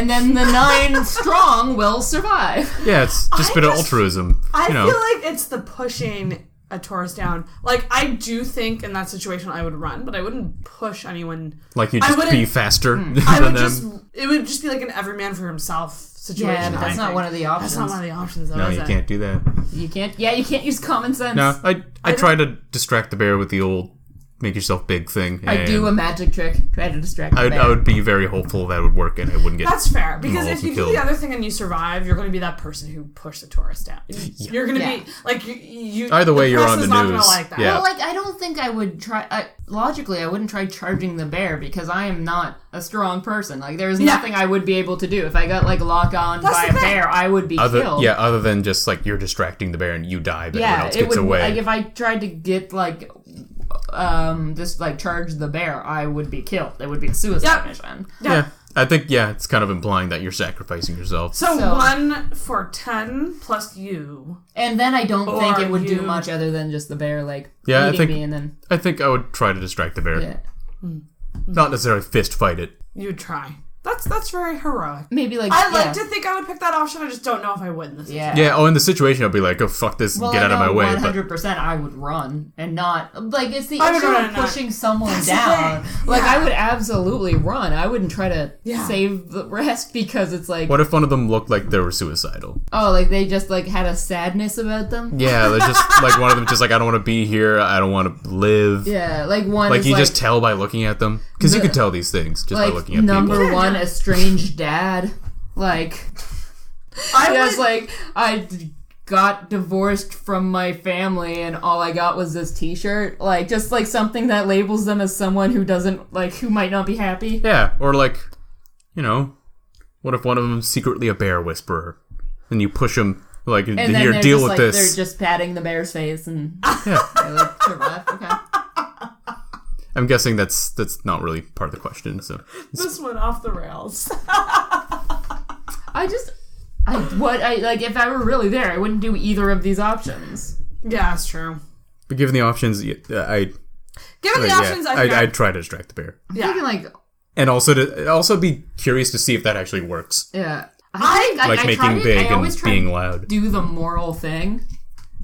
then the 9 strong will survive. Yeah, it's just a bit of altruism. I feel like it's the pushing a tourist down. Like, I do think in that situation I would run, but I wouldn't push anyone. Like, you'd just be faster than them. It would just be like an every man for himself situation. Yeah, but that's not one of the options. That's not one of the options, though, No, you can't do that. You can't use common sense. No, I try to distract the bear with the old make yourself big thing. I do a magic trick. Try to distract the bear. I would be very hopeful that would work and I wouldn't get... That's fair, because if you do the other thing and you survive, you're going to be that person who pushed the tourist down. You're going to be, like, you... Either way, you're on the not news. Gonna like that. Yeah. Well, like, I don't think I would try... logically, I wouldn't try charging the bear because I am not a strong person. Like, there's nothing I would be able to do. If I got, like, locked on by a bear, I would be killed. Yeah, other than just, like, you're distracting the bear and you die, but everyone else gets away. Like, if I tried to get, like... just like charge the bear, I would be killed. It would be a suicide mission. Yeah. I think, it's kind of implying that you're sacrificing yourself. So 1 for 10 plus you. And then I don't think it would do much other than just the bear, like, eating me and then... I think I would try to distract the bear. Yeah. Not necessarily fist fight it. You would try. That's very heroic. Maybe like I like to think I would pick that option. I just don't know if I would in this situation. Yeah. In the situation, I'll be like, "Oh fuck this, get out of my way." 100%, I would run and not like it's the issue of pushing someone down. Like I would absolutely run. I wouldn't try to save the rest because it's like. What if one of them looked like they were suicidal? Oh, like they just like had a sadness about them. Yeah, they're just like one of them just like I don't want to be here. I don't want to live. Yeah, like one. Like you just tell by looking at them because you can tell these things just by looking at people. Number one. Estranged dad, like I got divorced from my family and all I got was this t-shirt, like just like something that labels them as someone who doesn't like who might not be happy. Yeah, or like, you know, what if one of them's secretly a bear whisperer and you push them like and here, deal with this. They're just patting the bear's face and they like survive. Okay. I'm guessing that's not really part of the question. So this went off the rails. If I were really there, I wouldn't do either of these options. Yeah, that's true. But given the options, I'd try to distract the bear. I'm thinking like, and also be curious to see if that actually works. Yeah, I making big and being loud. Do the moral thing.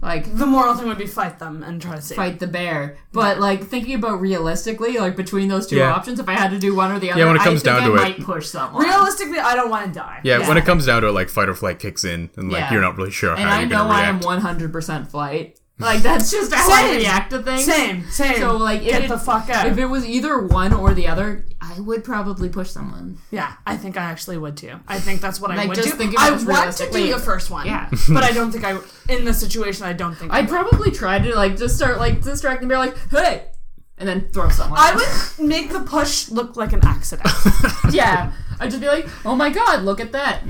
Like the moral thing would be fight them and try to fight the bear. But like thinking about realistically, like between those two options, if I had to do one or the other, when it comes down to I might push someone. Realistically, I don't want to die. Yeah, when it comes down to it, like fight or flight kicks in, and like you're not really sure how you're gonna react. And I know I am 100% flight. Like that's just how I react to things. Same. So like, get the fuck out. If it was either one or the other, I would probably push someone. Yeah, I think I actually would too. I think that's what I would just do. I want to do the first one. Yeah, but I don't think in the situation. I don't think I'd probably try to like just start like distracting the bear, like hey, and then throw someone. I would make the push look like an accident. Yeah. I'd just be like, oh my god, look at that.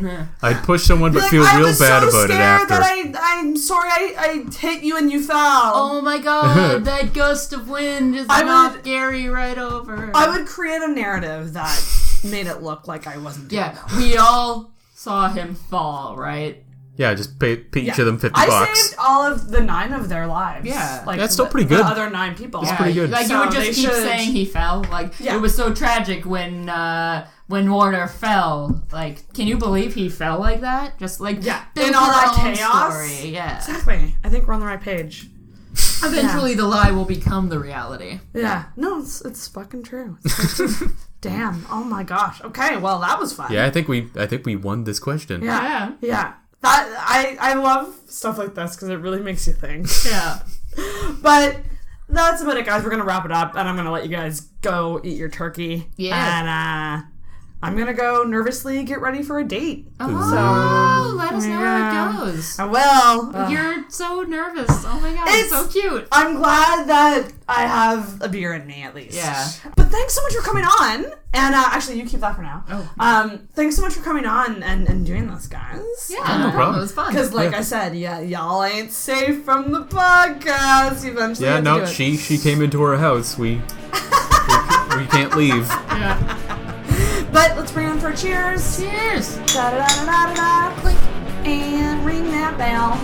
I'd push someone but feel real bad about it after. I'm sorry I hit you and you fell. Oh my god, that gust of wind just knocked Gary right over. I would create a narrative that made it look like I wasn't doing that. We all saw him fall, right? Yeah, just pay each of them $50. I saved all of the 9 of their lives. Yeah. Like, that's still pretty good. The other 9 people. That's pretty good. Like, you would just keep saying he fell. Like, it was so tragic when Warner fell. Like, can you believe he fell like that? Just like, in all that chaos. Story. Yeah. Exactly. I think we're on the right page. Eventually, the lie will become the reality. Yeah. No, it's fucking true. It's true. Damn. Oh my gosh. Okay. Well, that was fun. Yeah, I think we won this question. Yeah. That I love stuff like this because it really makes you think. Yeah. But that's about it, guys. We're gonna wrap it up, and I'm gonna let you guys go eat your turkey. Yeah. And I'm gonna go nervously get ready for a date. Oh, let us know how it goes. I will. You're so nervous. Oh my god, it's so cute. I'm glad that I have a beer in me at least. Yeah. But thanks so much for coming on. And actually, you keep that for now. Oh. Thanks so much for coming on and doing this, guys. Yeah, no problem. It was fun. Because, like I said, y'all ain't safe from the podcast. Eventually, yeah. No, she came into our house. We can't leave. Yeah. But let's bring on for a cheers. Cheers. Da da da da da da. Click and ring that bell.